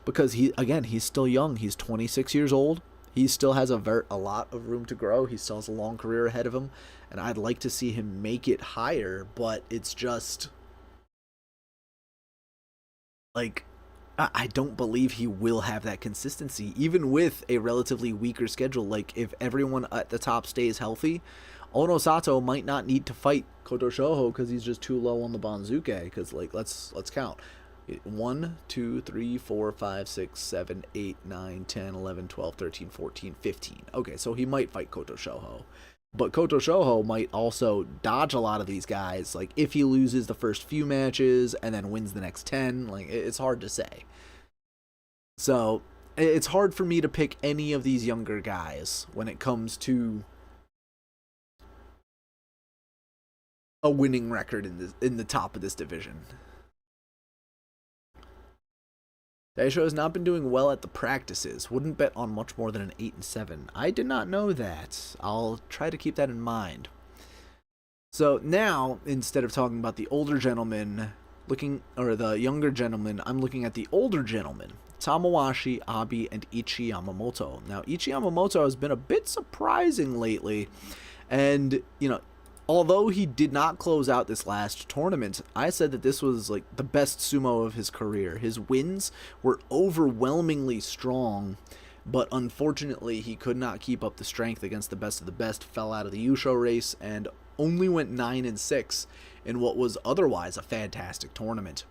because he's still young. He's 26 years old. He still has a lot of room to grow. He still has a long career ahead of him, and I'd like to see him make it higher, but it's just like, I don't believe he will have that consistency, even with a relatively weaker schedule. Like, if everyone at the top stays healthy, Onosato might not need to fight Kotoshoho because he's just too low on the Banzuke. Because, like, let's count. 1, 2, 3, 4, 5, 6, 7, 8, 9, 10, 11, 12, 13, 14, 15. Okay, so he might fight Kotoshoho. But Kotoshoho might also dodge a lot of these guys. Like, if he loses the first few matches and then wins the next 10, like, it's hard to say. So, it's hard for me to pick any of these younger guys when it comes to a winning record in the top of this division. Daisho has not been doing well at the practices. Wouldn't bet on much more than an 8-7. I did not know that. I'll try to keep that in mind. So now, instead of talking about the older gentleman, the younger gentleman, I'm looking at the older gentleman. Tamawashi, Abi, and Ichi Yamamoto. Now, Ichi Yamamoto has been a bit surprising lately. And, although he did not close out this last tournament, I said that this was like the best sumo of his career. His wins were overwhelmingly strong, but unfortunately he could not keep up the strength against the best of the best, fell out of the yusho race, and only went 9-6 in what was otherwise a fantastic tournament.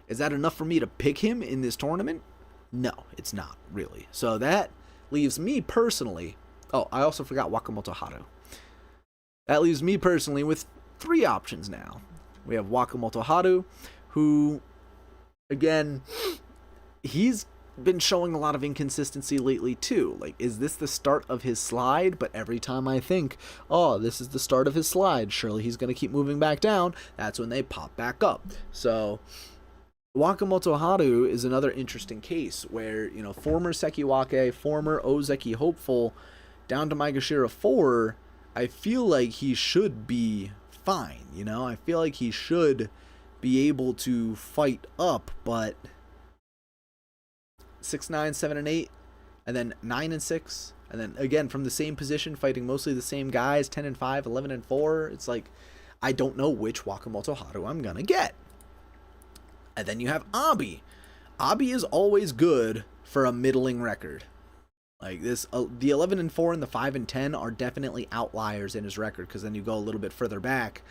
Is that enough for me to pick him in this tournament? No, it's not, really. So that leaves me personally... Oh, I also forgot Wakamoto Haru. That leaves me personally with 3 options now. We have Wakamoto Haru, who, again, he's been showing a lot of inconsistency lately too. Like, is this the start of his slide? But every time I think, oh, this is the start of his slide, surely he's going to keep moving back down, that's when they pop back up. So Wakamoto Haru is another interesting case where, former Sekiwake, former Ozeki hopeful, down to Maegashira 4, I feel like he should be fine, I feel like he should be able to fight up, but 6-9, 7-8, and then 9-6, and then again from the same position, fighting mostly the same guys, 10-5, 11-4. It's like, I don't know which Wakamoto Haru I'm gonna get. And then you have Abi. Abi is always good for a middling record. Like this, the 11-4 and the 5-10 are definitely outliers in his record, because then you go a little bit further back,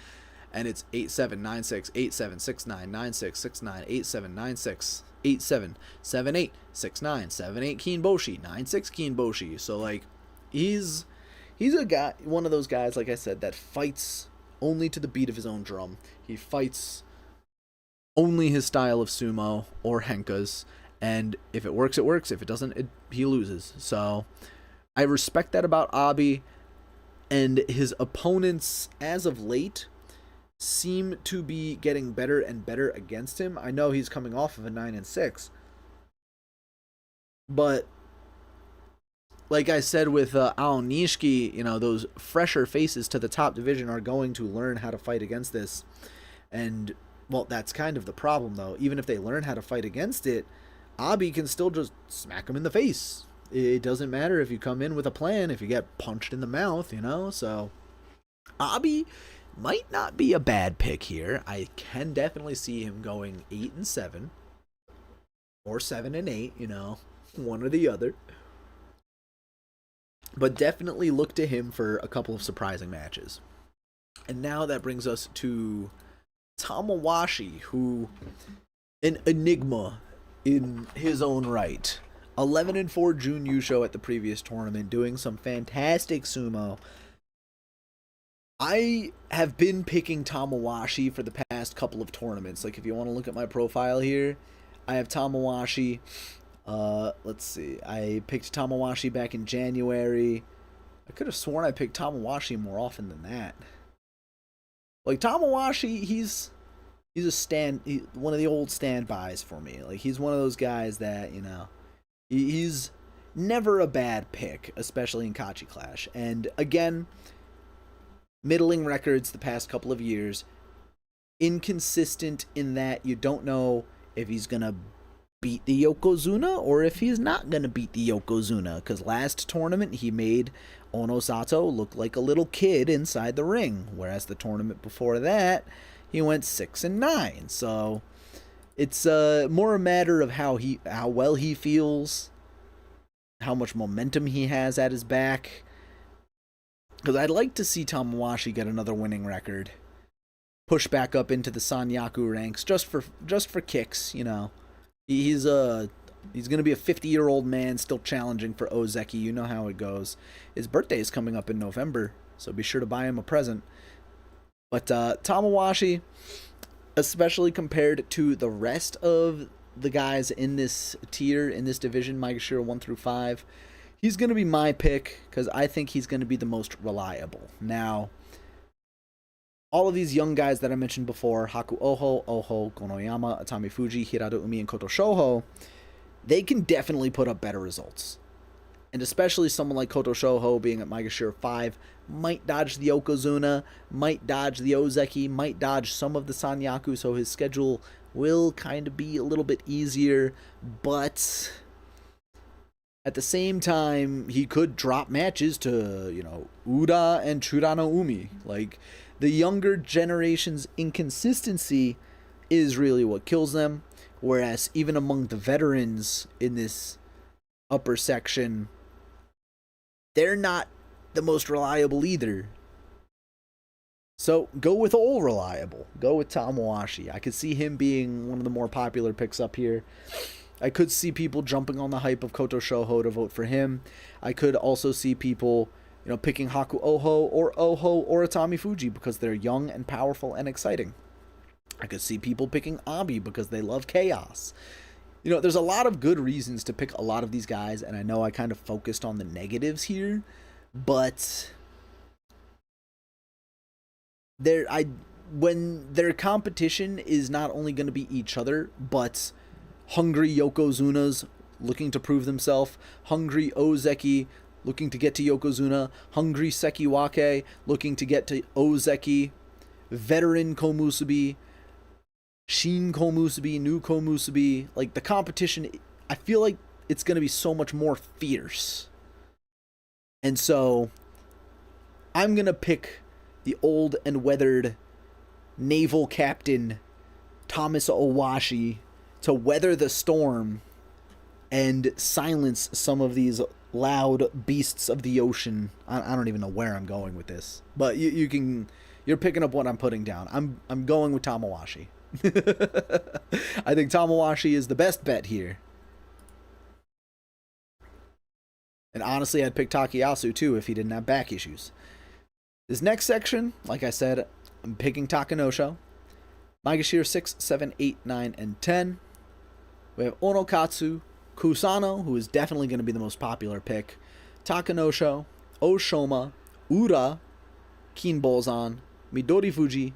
and it's 8-7, 9-6, 8-7, 6-9, 9-6, 6-9, 8-7, 9-6, 8-7, 7-8, 6-9, 7-8 Kinboshi, 9-6 Kinboshi. So like, he's a guy, one of those guys, like I said, that fights only to the beat of his own drum. He fights only his style of sumo or henkas. And if it works, it works. If it doesn't, he loses. So I respect that about Abi. And his opponents, as of late, seem to be getting better and better against him. I know he's coming off of a 9-6. But like I said with Aonishiki, those fresher faces to the top division are going to learn how to fight against this. And, well, that's kind of the problem, though. Even if they learn how to fight against it, Abi can still just smack him in the face. It doesn't matter if you come in with a plan, if you get punched in the mouth, So, Abi might not be a bad pick here. I can definitely see him going 8-7 or 7-8, one or the other. But definitely look to him for a couple of surprising matches. And now that brings us to Tamawashi, who, an enigma in his own right. 11-4 June Yusho at the previous tournament, doing some fantastic sumo. I have been picking Tamawashi for the past couple of tournaments. Like, if you want to look at my profile here, I have Tamawashi. Let's see. I picked Tamawashi back in January. I could have sworn I picked Tamawashi more often than that. Like, Tamawashi, he's one of the old standbys for me. Like, he's one of those guys that, you know, he's never a bad pick, especially in Kachi Clash. And again, middling records the past couple of years, inconsistent in that you don't know if he's gonna beat the Yokozuna or if he's not gonna beat the Yokozuna, because last tournament he made Onosato look like a little kid inside the ring, whereas the tournament before that he went 6-9. So it's more a matter of how well he feels, how much momentum he has at his back, because I'd like to see Tamawashi get another winning record, push back up into the Sanyaku ranks just for kicks, you know. He's gonna be a 50-year-old man still challenging for Ozeki. You know how it goes. His birthday is coming up in November, so be sure to buy him a present. But Tamawashi, especially compared to the rest of the guys in this tier, in this division, Maegashira 1 through 5, he's gonna be my pick because I think he's gonna be the most reliable. Now, all of these young guys that I mentioned before, Haku Oho, Konoyama, Atamifuji, Hiradoumi, and Kotoshoho, they can definitely put up better results. And especially someone like Kotoshoho being at Maegashira 5 might dodge the Yokozuna, might dodge the Ozeki, might dodge some of the Sanyaku, so his schedule will kind of be a little bit easier, but at the same time, he could drop matches to, you know, Uda and Churanoumi. Like, the younger generation's inconsistency is really what kills them, whereas even among the veterans in this upper section, they're not the most reliable either. So go with all reliable. Go with Tamawashi. I could see him being one of the more popular picks up here. I could see people jumping on the hype of Kotoshoho to vote for him. I could also see people, you know, picking Haku Oho or Atamifuji because they're young and powerful and exciting. I could see people picking Abi because they love chaos. You know, there's a lot of good reasons to pick a lot of these guys, and I know I kind of focused on the negatives here, but when their competition is not only going to be each other, but hungry Yokozunas looking to prove themselves, hungry Ozeki looking to get to Yokozuna, hungry Sekiwake looking to get to Ozeki, veteran Komusubi, shin-Komusubi, new Komusubi, like the competition, I feel like it's going to be so much more fierce. And so I'm going to pick the old and weathered naval captain Thomas Owashi to weather the storm and silence some of these loud beasts of the ocean. I don't even know where I'm going with this, but you're picking up what I'm putting down. I'm going with Tamawashi. I think Tamawashi is the best bet here. And honestly, I'd pick Takayasu too if he didn't have back issues. This next section, like I said, I'm picking Takanosho. Maegashira 6, 7, 8, 9, and 10. We have Onokatsu, Kusano, who is definitely going to be the most popular pick, Takanosho, Oshoma, Ura, Kinbozan, Midorifuji,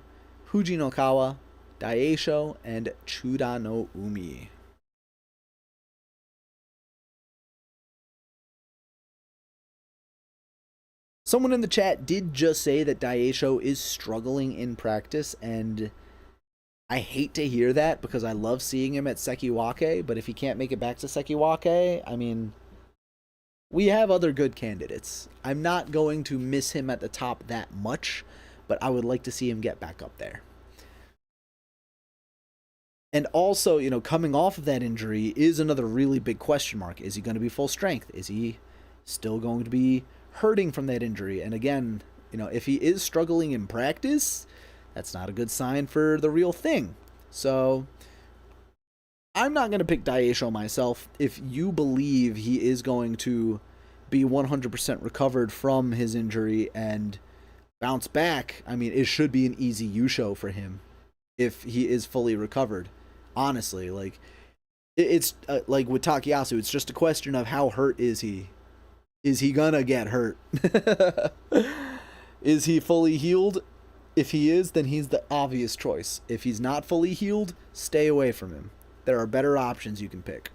Fujinokawa, Daisho, and Chuda no Umi. Someone in the chat did just say that Daisho is struggling in practice, and I hate to hear that because I love seeing him at Sekiwake, but if he can't make it back to Sekiwake, I mean, we have other good candidates. I'm not going to miss him at the top that much, but I would like to see him get back up there. And also, you know, coming off of that injury is another really big question mark. Is he going to be full strength? Is he still going to be hurting from that injury? And again, you know, if he is struggling in practice, that's not a good sign for the real thing. So I'm not going to pick Daisho myself. If you believe he is going to be 100% recovered from his injury and bounce back, I mean, it should be an easy yusho for him if he is fully recovered. Honestly, like, it's like with Takayasu, it's just a question of how hurt is he. Is he gonna get hurt? Is he fully healed? If he is, then he's the obvious choice. If he's not fully healed, stay away from him. There are better options you can pick.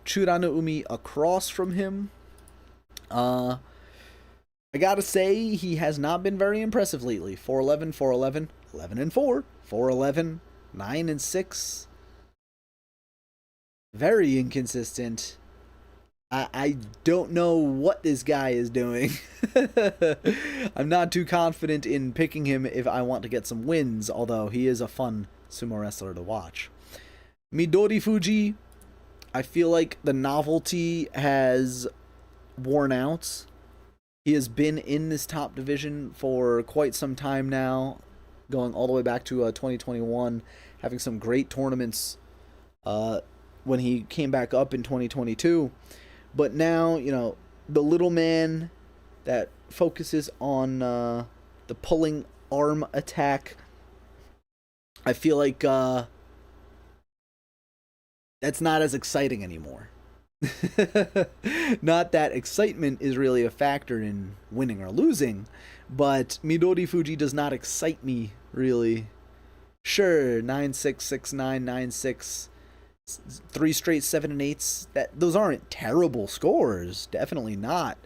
Churano Umi across from him. I gotta say, he has not been very impressive lately. 4-11, 4-11, 11-4, 4-11, 9-6. Very inconsistent. I don't know what this guy is doing. I'm not too confident in picking him if I want to get some wins, although he is a fun sumo wrestler to watch. Midorifuji, I feel like the novelty has worn out. He has been in this top division for quite some time now, going all the way back to 2021, having some great tournaments when he came back up in 2022. But now, you know, the little man that focuses on the pulling arm attack, I feel like that's not as exciting anymore. Not that excitement is really a factor in winning or losing, but Midorifuji does not excite me, really. Sure, 9-6, 6-9, 9-6... 3 straight 7 and 8s. Those aren't terrible scores, definitely not.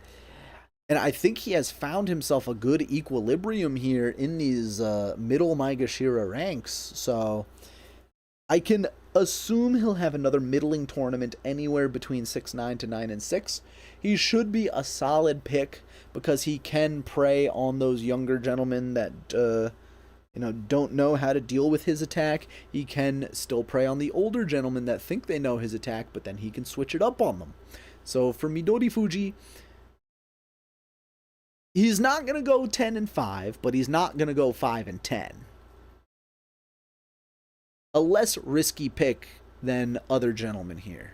And I think he has found himself a good equilibrium here in these middle Maegashira ranks. So I can assume he'll have another middling tournament anywhere between 6-9 to 9-6. He should be a solid pick because he can prey on those younger gentlemen that don't know how to deal with his attack. He can still prey on the older gentlemen that think they know his attack, but then he can switch it up on them. So for Midorifuji, he's not going to go 10-5, but he's not going to go 5-10. A less risky pick than other gentlemen here.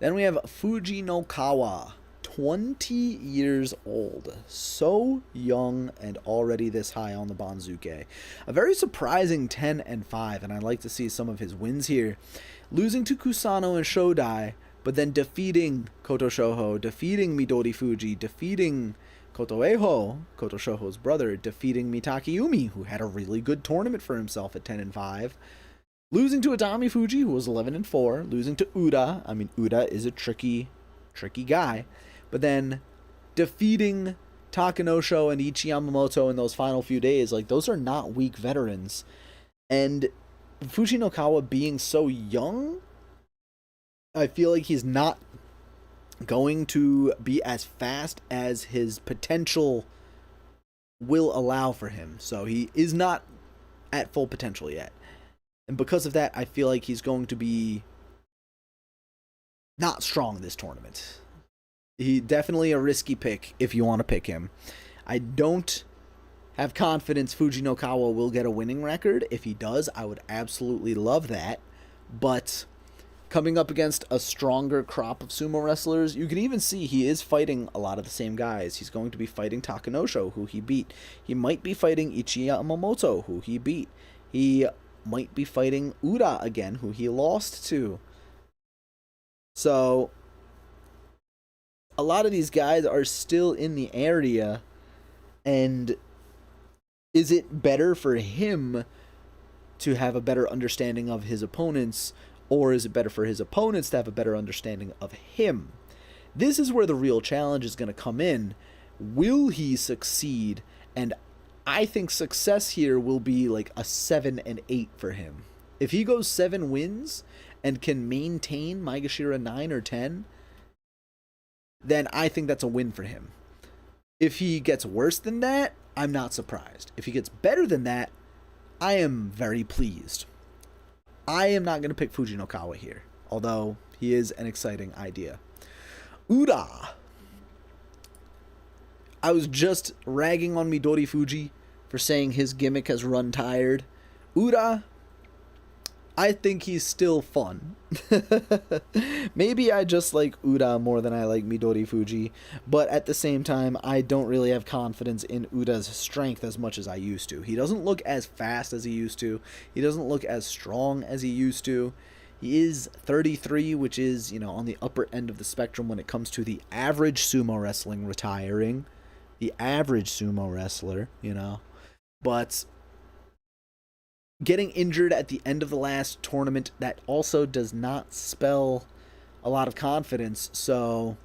Then we have Fuji no Kawa. 20 years old. So young and already this high on the Banzuke. A very surprising 10-5, and I'd like to see some of his wins here. Losing to Kusano and Shodai, but then defeating Kotoshoho, defeating Midorifuji, defeating Kotoeho, Kotoshoho's brother, defeating Mitakeumi, who had a really good tournament for himself at 10-5. Losing to Adami Fuji, who was 11-4. Losing to Uda. I mean, Uda is a tricky guy. But then defeating Takanosho and Ichi Yamamoto in those final few days, like, those are not weak veterans. And Fujinokawa being so young, I feel like he's not going to be as fast as his potential will allow for him. So he is not at full potential yet. And because of that, I feel like he's going to be not strong this tournament. He definitely a risky pick if you want to pick him. I don't have confidence Fujinokawa will get a winning record. If he does, I would absolutely love that. But coming up against a stronger crop of sumo wrestlers, you can even see he is fighting a lot of the same guys. He's going to be fighting Takanosho, who he beat. He might be fighting Ichi Yamamoto, who he beat. He might be fighting Uda again, who he lost to. So a lot of these guys are still in the area, and is it better for him to have a better understanding of his opponents, or is it better for his opponents to have a better understanding of him? This is where the real challenge is going to come in. Will he succeed? And I think success here will be like a 7-8 for him. If he goes 7 wins and can maintain Maegashira 9 or 10, then I think that's a win for him. If he gets worse than that, I'm not surprised. If he gets better than that, I am very pleased. I am not going to pick Fujinokawa here, although he is an exciting idea. Uda. I was just ragging on Midorifuji for saying his gimmick has run tired. Uda, I think he's still fun. Maybe I just like Uda more than I like Midorifuji, but at the same time, I don't really have confidence in Uda's strength as much as I used to. He doesn't look as fast as he used to. He doesn't look as strong as he used to. He is 33, which is, you know, on the upper end of the spectrum when it comes to the average sumo wrestling retiring. The average sumo wrestler, you know. But getting injured at the end of the last tournament, that also does not spell a lot of confidence. So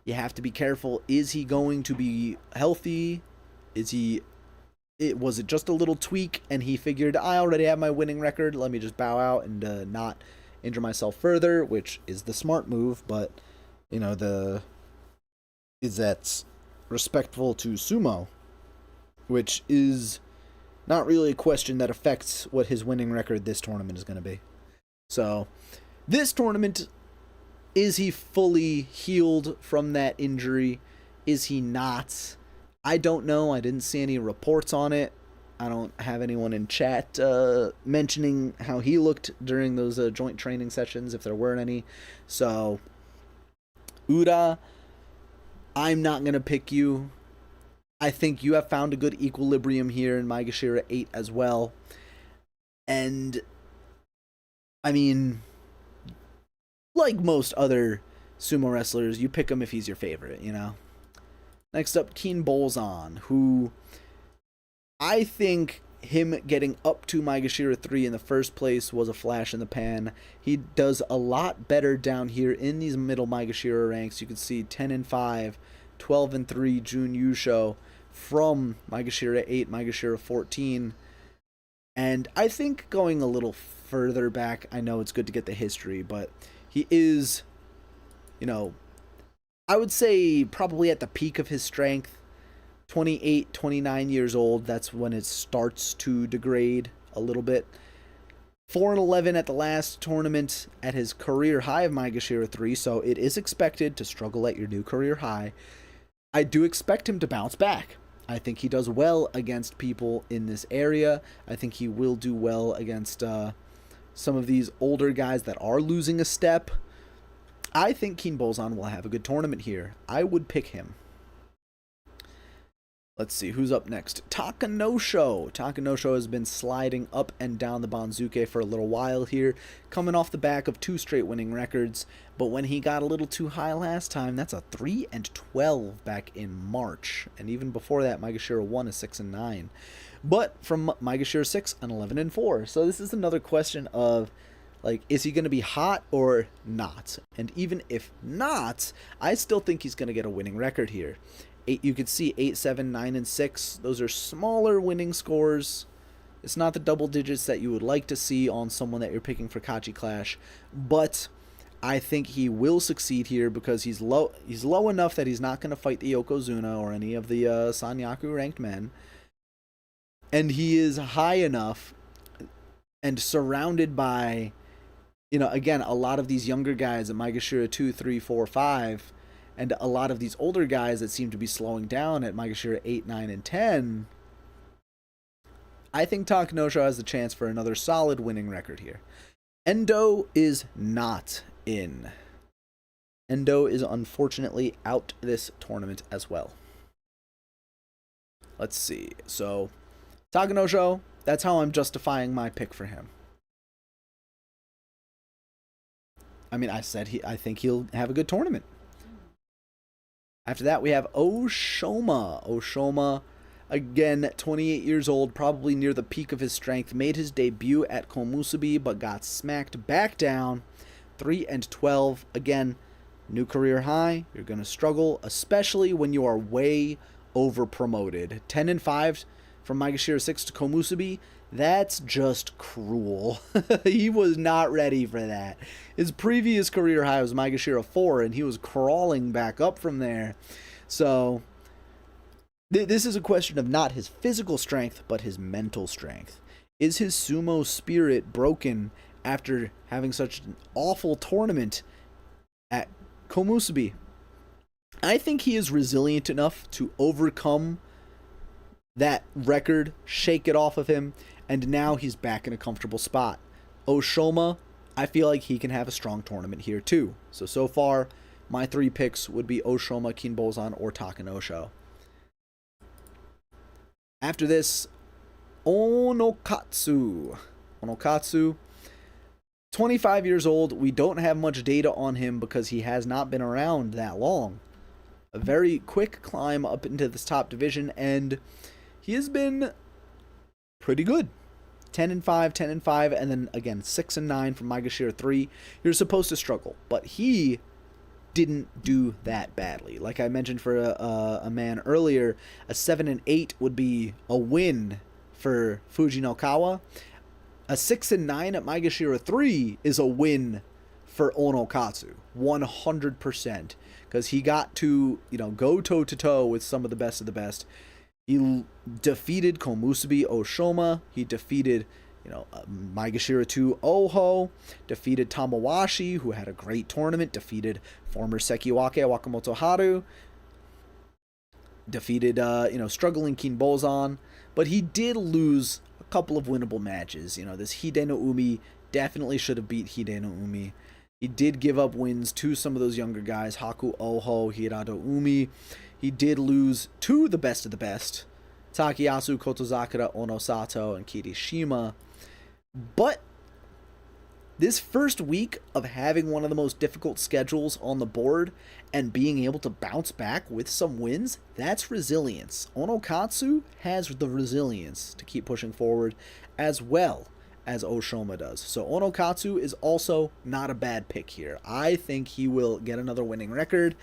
you have to be careful. Is he going to be healthy? Was it just a little tweak and he figured, I already have my winning record, let me just bow out and not injure myself further, which is the smart move, but, you know, is that respectful to sumo, which is not really a question that affects what his winning record this tournament is going to be. So, this tournament, is he fully healed from that injury? Is he not? I don't know. I didn't see any reports on it. I don't have anyone in chat mentioning how he looked during those joint training sessions, if there weren't any. So, Ura, I'm not going to pick you. I think you have found a good equilibrium here in Maegashira 8 as well. And, I mean, like most other sumo wrestlers, you pick him if he's your favorite, you know? Next up, Keen Bolzan, who I think him getting up to Maegashira 3 in the first place was a flash in the pan. He does a lot better down here in these middle Maegashira ranks. You can see 10-5, 12-3 Jun Yusho from Maegashira 8, Maegashira 14. And I think going a little further back, I know it's good to get the history, but he is, you know, I would say probably at the peak of his strength, 28, 29 years old, that's when it starts to degrade a little bit. 4-11 at the last tournament at his career high of Maegashira 3, so it is expected to struggle at your new career high. I do expect him to bounce back. I think he does well against people in this area. I think he will do well against some of these older guys that are losing a step. I think Keen Bolzan will have a good tournament here. I would pick him. Let's see, who's up next? Takanosho. Takanosho has been sliding up and down the Banzuke for a little while here, coming off the back of 2 straight winning records. But when he got a little too high last time, that's a 3-12 back in March. And even before that, Maegashira 1 is 6-9. But from Maegashira 6, an 11-4. So this is another question of, like, is he going to be hot or not? And even if not, I still think he's going to get a winning record here. You could see 8, 7, 9, and 6. Those are smaller winning scores. It's not the double digits that you would like to see on someone that you're picking for Kachi Clash. But I think he will succeed here because he's low enough that he's not going to fight the Yokozuna or any of the Sanyaku ranked men. And he is high enough and surrounded by, you know, again, a lot of these younger guys at Maegashira 2, 3, 4, 5, and a lot of these older guys that seem to be slowing down at Maegashira 8, 9, and 10. I think Takanosho has the chance for another solid winning record here. Endo is not in. Endo is unfortunately out this tournament as well. Let's see. So, Takanosho, that's how I'm justifying my pick for him. I mean, I think he'll have a good tournament. After that, we have Oshoma. Oshoma, again, 28 years old, probably near the peak of his strength, made his debut at Komusubi, but got smacked back down. 3-12. Again, new career high. You're going to struggle, especially when you are way over promoted. 10-5 from Maegashira 6 to Komusubi. That's just cruel. He was not ready for that. His previous career high was Maegashira 4, and he was crawling back up from there. So, this is a question of not his physical strength, but his mental strength. Is his sumo spirit broken after having such an awful tournament at Komusubi? I think he is resilient enough to overcome that record, shake it off of him, and now he's back in a comfortable spot. Oshoma, I feel like he can have a strong tournament here too. So far, my 3 picks would be Oshoma, Keen Bolzan, or Takanosho. After this, Onokatsu. Onokatsu, 25 years old. We don't have much data on him because he has not been around that long. A very quick climb up into this top division, and he has been pretty good. 10-5, 10-5, and then again 6-9 from Maegashira 3. You're supposed to struggle, but he didn't do that badly. Like I mentioned for a man earlier, a 7-8 would be a win for Fujinokawa. A 6-9 at Maegashira 3 is a win for Onokatsu, 100%, because he got to, go toe to toe with some of the best. He defeated Komusubi Oshoma. He defeated, Maegashira 2 Oho. Defeated Tamawashi, who had a great tournament. Defeated former Sekiwake Wakamoto Haru. Defeated, struggling Kinbozan. But he did lose a couple of winnable matches. This Hide no Umi definitely should have beat Hide no Umi. He did give up wins to some of those younger guys. Haku Oho, Hirado Umi. He did lose to the best of the best, Takayasu, Kotozakura, Onosato, and Kirishima. But this first week of having one of the most difficult schedules on the board and being able to bounce back with some wins, that's resilience. Onokatsu has the resilience to keep pushing forward as well as Oshoma does. So Onokatsu is also not a bad pick here. I think he will get another winning record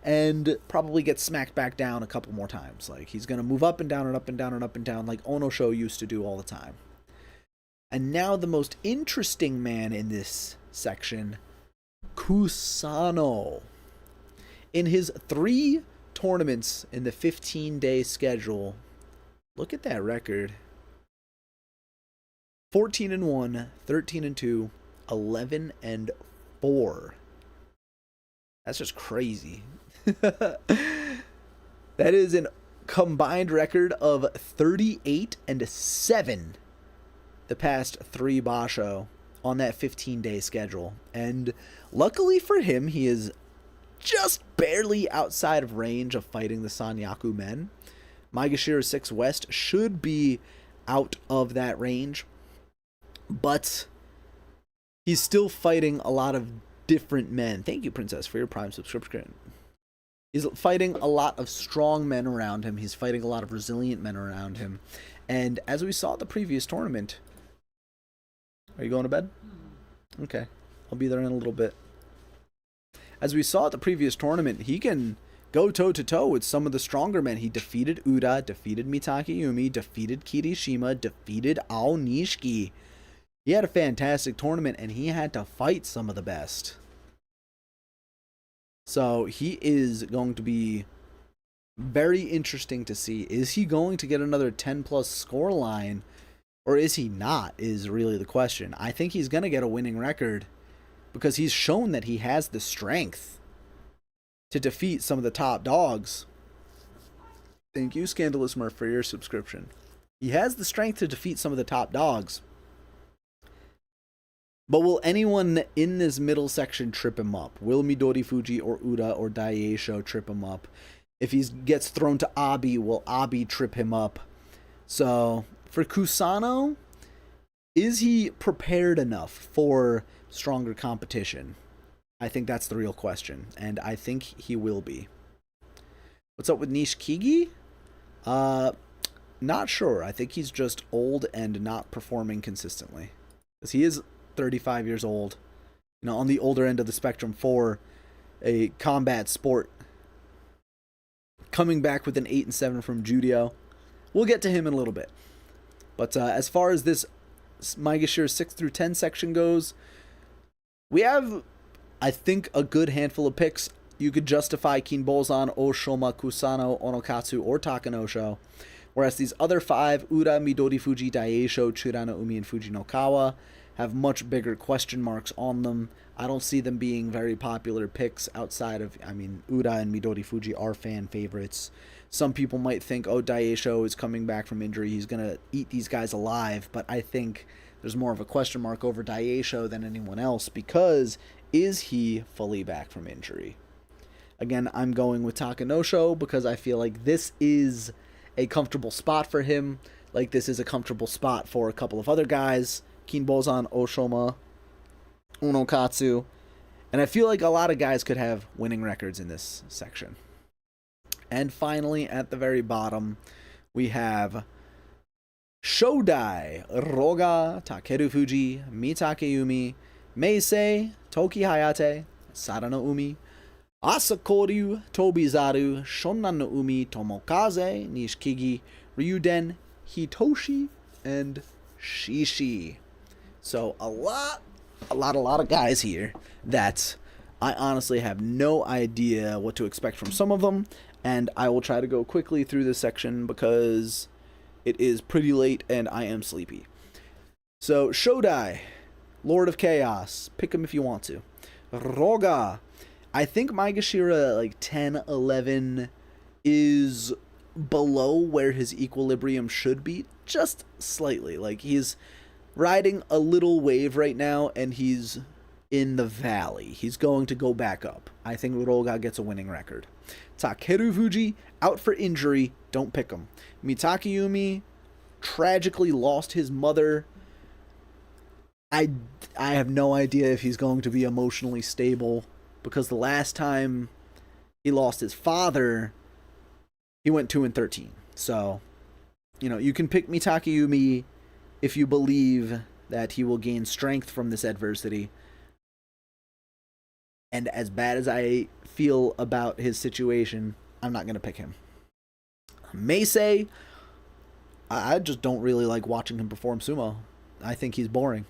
and probably get smacked back down a couple more times. Like, he's going to move up and down and up and down and up and down like Onosho used to do all the time. And now the most interesting man in this section, Kusano. In his 3 tournaments in the 15-day schedule, look at that record. 14-1, 13-2, 11-4. That's just crazy. That is a combined record of 38-7 the past 3 Basho on that 15-day schedule. And luckily for him, he is just barely outside of range of fighting the Sanyaku men. Maegashira 6 West should be out of that range, but he's still fighting a lot of different men. Thank you, Princess, for your Prime subscription. He's fighting a lot of strong men around him. He's fighting a lot of resilient men around him. And as we saw at the previous tournament... Are you going to bed? Okay. I'll be there in a little bit. As we saw at the previous tournament, he can go toe-to-toe with some of the stronger men. He defeated Uda, defeated Mitakeumi, defeated Kirishima, defeated Aonishiki. He had a fantastic tournament, and he had to fight some of the best. So he is going to be very interesting to see. Is he going to get another 10-plus score line, or is he not, is really the question. I think he's going to get a winning record because he's shown that he has the strength to defeat some of the top dogs. Thank you, Scandalous Murph, for your subscription. He has the strength to defeat some of the top dogs. But will anyone in this middle section trip him up? Will Midorifuji or Uda or Daieisho trip him up? If he gets thrown to Abi, will Abi trip him up? So, for Kusano, is he prepared enough for stronger competition? I think that's the real question, and I think he will be. What's up with Nishikigi? Not sure. I think he's just old and not performing consistently. Because he is 35 years old, on the older end of the spectrum for a combat sport. Coming back with an 8-7 from Judio. We'll get to him in a little bit. But as far as this Maegashira 6 through 10 section goes, we have, I think, a good handful of picks. You could justify Kinbozan, Oshoma, Kusano, Onokatsu, or Takanosho. Whereas these other 5, Uda, Midorifuji, Daieisho, Churanaumi, and Fujinokawa, have much bigger question marks on them. I don't see them being very popular picks outside of, Uda and Midorifuji are fan favorites. Some people might think, oh, Daieisho is coming back from injury, he's going to eat these guys alive, but I think there's more of a question mark over Daieisho than anyone else, because is he fully back from injury? Again, I'm going with Takanosho because I feel like this is a comfortable spot for him, like this is a comfortable spot for a couple of other guys. Kinbozan, Oshoma, Unokatsu. And I feel like a lot of guys could have winning records in this section. And finally, at the very bottom, we have Shodai, Roga, Takerufuji, Mitakeumi, Meisei, Toki Hayate, Sadano Umi, Asakoryu, Tobizaru, Shonan no Umi, Tomokaze, Nishikigi, Ryuden, Hitoshi, and Shishi. So a lot of guys here that I honestly have no idea what to expect from some of them, and I will try to go quickly through this section because it is pretty late and I am sleepy. So Shodai, Lord of Chaos, pick him if you want to. Roga, I think Maegashira like 10, 11 is below where his equilibrium should be, just slightly. Like he's riding a little wave right now and he's in the valley. He's going to go back up. I think Roga gets a winning record. Takerufuji, out for injury, don't pick him. Mitakeumi tragically lost his mother. I have no idea if he's going to be emotionally stable, because the last time he lost his father, he went 2-13. So, you can pick Mitakeumi if you believe that he will gain strength from this adversity. And as bad as I feel about his situation, I'm not going to pick him. Meisei, I just don't really like watching him perform sumo. I think he's boring.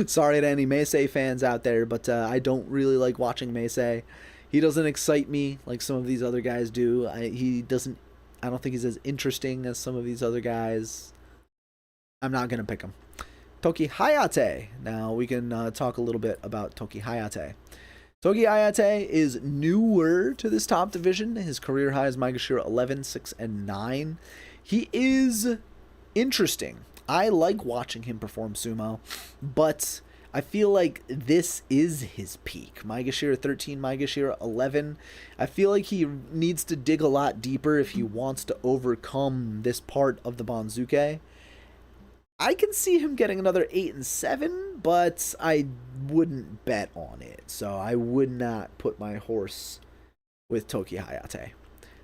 Sorry to any Meisei fans out there, but I don't really like watching Meisei. He doesn't excite me like some of these other guys do. I don't think he's as interesting as some of these other guys. I'm not going to pick him. Toki Hayate. Now we can talk a little bit about Toki Hayate. Toki Hayate is newer to this top division. His career high is Maegashira 11, 6, and 9. He is interesting. I like watching him perform sumo, but I feel like this is his peak. Maegashira 13, Maegashira 11. I feel like he needs to dig a lot deeper if he wants to overcome this part of the Banzuke. I can see him getting another 8 and 7, but I wouldn't bet on it. So I would not put my horse with Toki Hayate.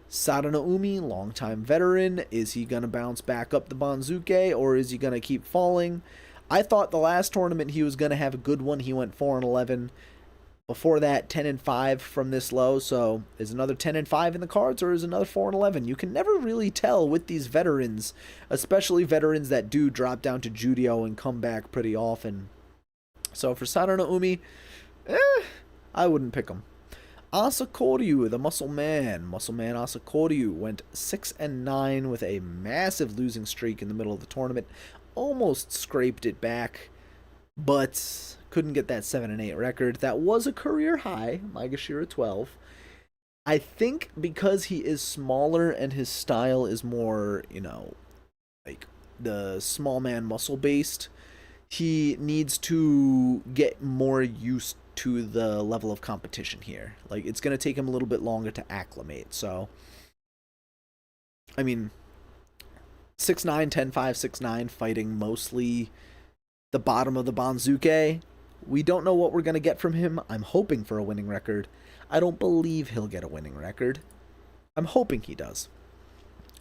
Sadano Umi, longtime veteran. Is he going to bounce back up the Banzuke, or is he going to keep falling? I thought the last tournament he was going to have a good one. He went 4 and 11. Before that, 10 and 5 from this low. So is another 10 and 5 in the cards, or is another 4 and 11? You can never really tell with these veterans, especially veterans that do drop down to Judio and come back pretty often. So for Sadano Umi, I wouldn't pick him. Asakoryu, the Muscle Man Asakoryu, went 6 and 9 with a massive losing streak in the middle of the tournament. Almost scraped it back, but couldn't get that 7 and 8 record. That was a career high, Maegashira 12. I think because he is smaller and his style is more, like the small man muscle based, he needs to get more used to the level of competition here. Like, it's going to take him a little bit longer to acclimate. So, I mean, 6'9", 10'5", 6'9", fighting mostly the bottom of the Banzuke. We don't know what we're going to get from him. I'm hoping for a winning record. I don't believe he'll get a winning record. I'm hoping he does.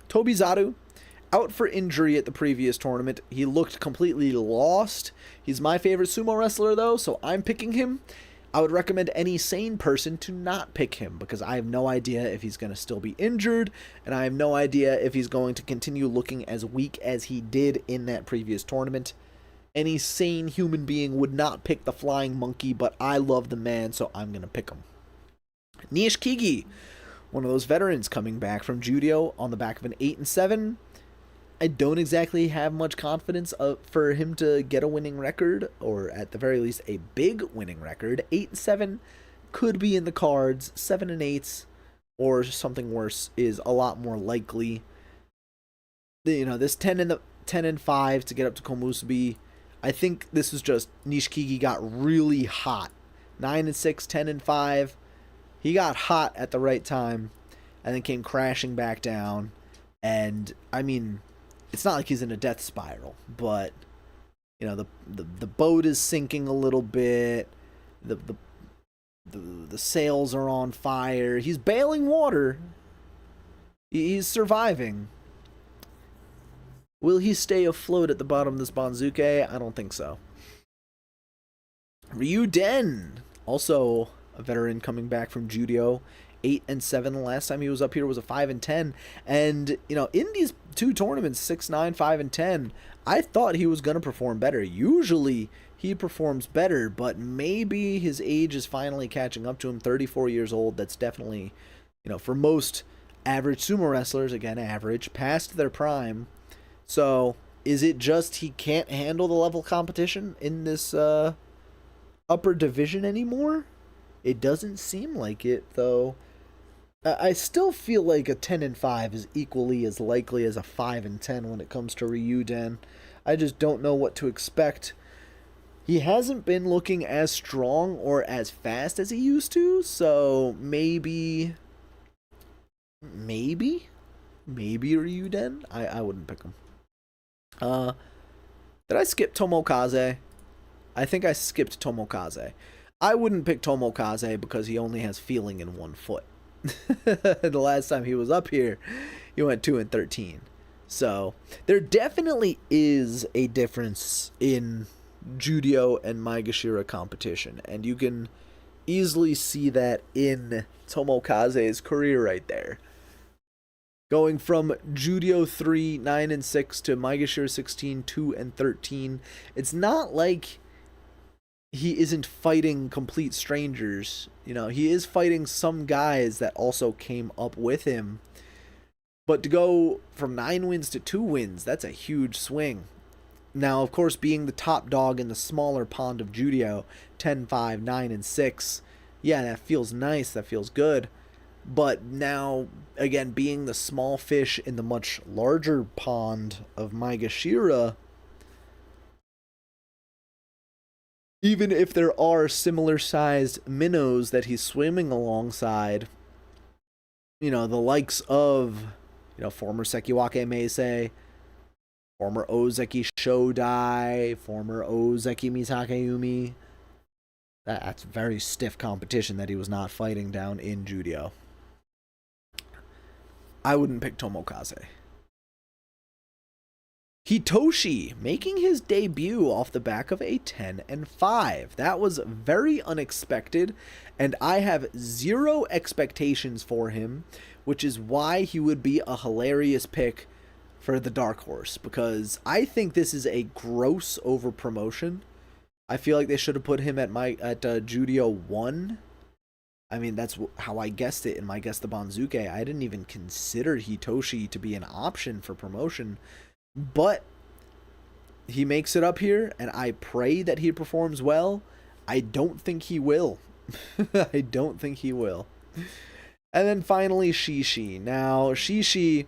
Tobizaru, out for injury at the previous tournament. He looked completely lost. He's my favorite sumo wrestler, though, so I'm picking him. I would recommend any sane person to not pick him, because I have no idea if he's going to still be injured, and I have no idea if he's going to continue looking as weak as he did in that previous tournament. Any sane human being would not pick the flying monkey, but I love the man, so I'm going to pick him. Nishikigi, one of those veterans coming back from Judio on the back of an 8 and 7. I don't exactly have much confidence for him to get a winning record, or at the very least a big winning record. 8 and 7 could be in the cards. 7 and 8, or something worse, is a lot more likely. This 10 and 5 to get up to Komusubi. I think this is just Nishikigi got really hot. 9 and 6, 10 and 5. He got hot at the right time, and then came crashing back down. And I mean, it's not like he's in a death spiral, but You know, the boat is sinking a little bit. The sails are on fire. He's bailing water. He's surviving. Will he stay afloat at the bottom of this Banzuke? I don't think so. Ryuden, also a veteran coming back from Judio, 8-7. The last time he was up here was a 5-10. And, you know, in these two tournaments, 6-9, 5-10, I thought he was going to perform better. Usually he performs better, but maybe his age is finally catching up to him. 34 years old. That's definitely, you know, for most average sumo wrestlers, again, average, past their prime. So is it just he can't handle the level competition in this upper division anymore? It doesn't seem like it, though. I still feel like a 10-5 is equally as likely as a 5-10 when it comes to Ryuden. I just don't know what to expect. He hasn't been looking as strong or as fast as he used to, so maybe Ryuden? I wouldn't pick him. Did I skip Tomokaze? I think I skipped Tomokaze. I wouldn't pick Tomokaze because he only has feeling in one foot. The last time he was up here, he went 2-13. So there definitely is a difference in Judio and Maegashira competition, and you can easily see that in Tomokaze's career right there. Going from Judio 3, 9-6 to Maegashira 16, 2-13. It's not like he isn't fighting complete strangers. You know, he is fighting some guys that also came up with him. But to go from 9 wins to 2 wins, that's a huge swing. Now, of course, being the top dog in the smaller pond of Judio, 10-5, 9-6, yeah, that feels nice, that feels good. But now, again, being the small fish in the much larger pond of Maegashira, even if there are similar-sized minnows that he's swimming alongside, you know, the likes of, you know, former Sekiwake Meisei, former Ozeki Shodai, former Ozeki Mitakeumi, that's very stiff competition that he was not fighting down in Judio. I wouldn't pick Tomokaze. Hitoshi making his debut off the back of a 10-5. That was very unexpected, and I have zero expectations for him, which is why he would be a hilarious pick for the Dark Horse, because I think this is a gross over promotion. I feel like they should have put him at Judio 1. I mean, that's how I guessed it in my Guess the Banzuke. I didn't even consider Hitoshi to be an option for promotion. But he makes it up here, and I pray that he performs well. I don't think he will. I don't think he will. And then finally, Shishi. Now, Shishi,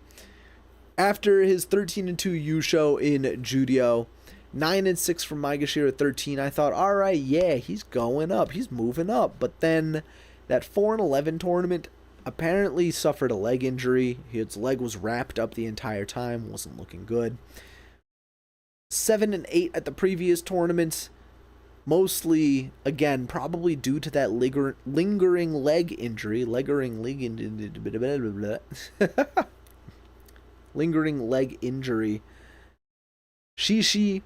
after his 13-2 yusho in Judio, 9-6 from Maegashira 13, I thought, all right, yeah, he's going up. He's moving up. But then that 4-11 tournament apparently suffered a leg injury. His leg was wrapped up the entire time. Wasn't looking good. 7-8 at the previous tournament. Mostly, again, probably due to that lingering leg injury. Lingering leg injury. Shishi,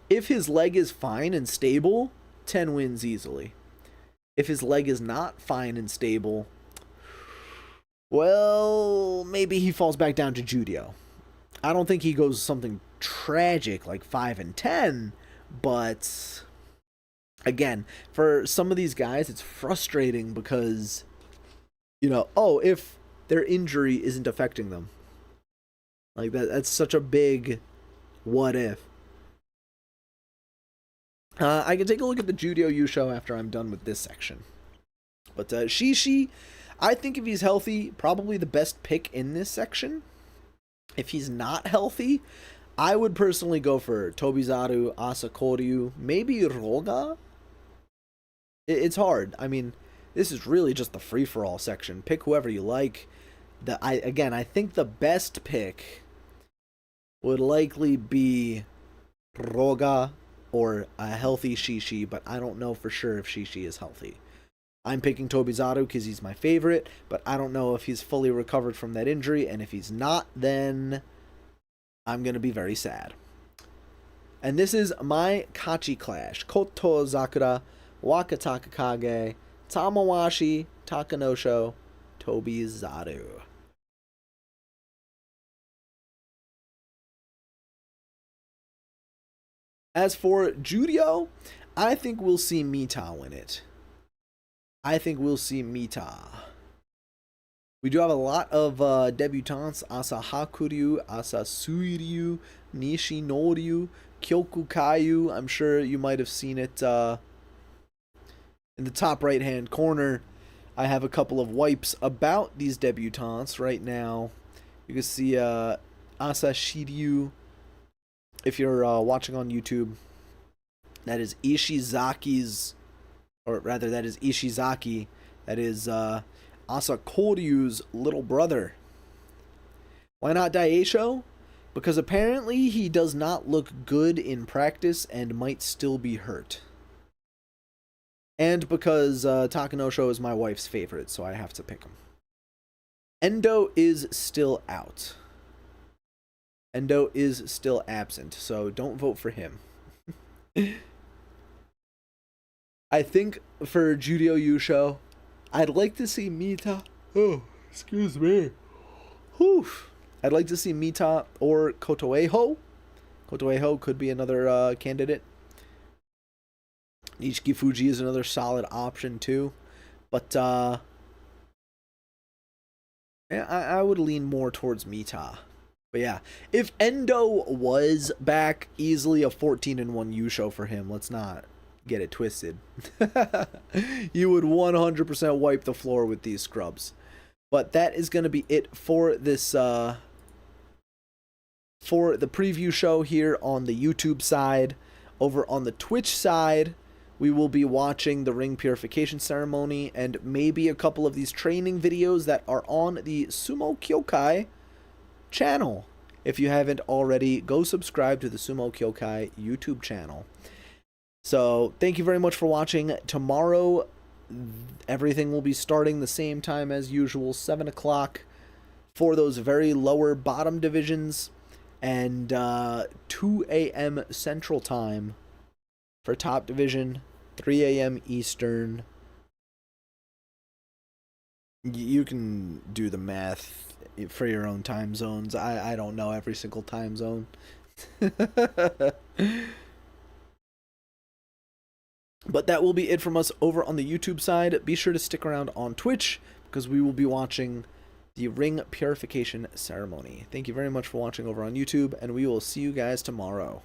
if his leg is fine and stable, 10 wins easily. If his leg is not fine and stable, well, maybe he falls back down to Judio. I don't think he goes something tragic like 5-10, but again, for some of these guys, it's frustrating because, you know, oh, if their injury isn't affecting them. Like, that's such a big what if. I can take a look at the Judio yusho after I'm done with this section. But Shishi, I think if he's healthy, probably the best pick in this section. If he's not healthy, I would personally go for Tobizaru, Asakoryu, maybe Roga. It's hard. I mean, this is really just the free-for-all section. Pick whoever you like. I think the best pick would likely be Roga or a healthy Shishi, but I don't know for sure if Shishi is healthy. I'm picking Tobizaru because he's my favorite, but I don't know if he's fully recovered from that injury, and if he's not, then I'm going to be very sad. And this is my Kachi Clash. Kotoshoho, Wakatakakage, Tamawashi, Takanosho, Tobizaru. As for Judio, I think we'll see Mita win it. I think we'll see Mita. We do have a lot of debutantes. Asahakuryu, Asasuiryu, Nishinoryu, Kyokukayu. I'm sure you might have seen it in the top right hand corner. I have a couple of wipes about these debutantes right now. You can see Asashiryu. If you're watching on YouTube, that is Ishizaki's, or rather that is Ishizaki. That is Asakoryu's little brother. Why not Daisho? Because apparently he does not look good in practice and might still be hurt. And because Takanosho is my wife's favorite, so I have to pick him. Endo is still out. Endo is still absent, so don't vote for him. I think for Judio Yusho, I'd like to see Mita. Oh, excuse me. Whew. I'd like to see Mita or Kotoeho. Kotoeho could be another candidate. Nichiki is another solid option too. But yeah, I would lean more towards Mita. But yeah, if Endo was back, easily a 14-1 Yusho for him. Let's not get it twisted. You would 100% wipe the floor with these scrubs. But that is going to be it for this for the preview show here on the YouTube side. Over on the Twitch side, we will be watching the ring purification ceremony and maybe a couple of these training videos that are on the Sumo Kyokai channel. If you haven't already, go subscribe to the Sumo Kyokai YouTube channel. So thank you very much for watching. Tomorrow, everything will be starting the same time as usual, 7 o'clock for those very lower bottom divisions, and 2 a.m. Central Time for top division, 3 a.m. Eastern. You can do the math for your own time zones. I don't know every single time zone. But that will be it from us over on the YouTube side. Be sure to stick around on Twitch because we will be watching the ring purification ceremony. Thank you very much for watching over on YouTube, and we will see you guys tomorrow.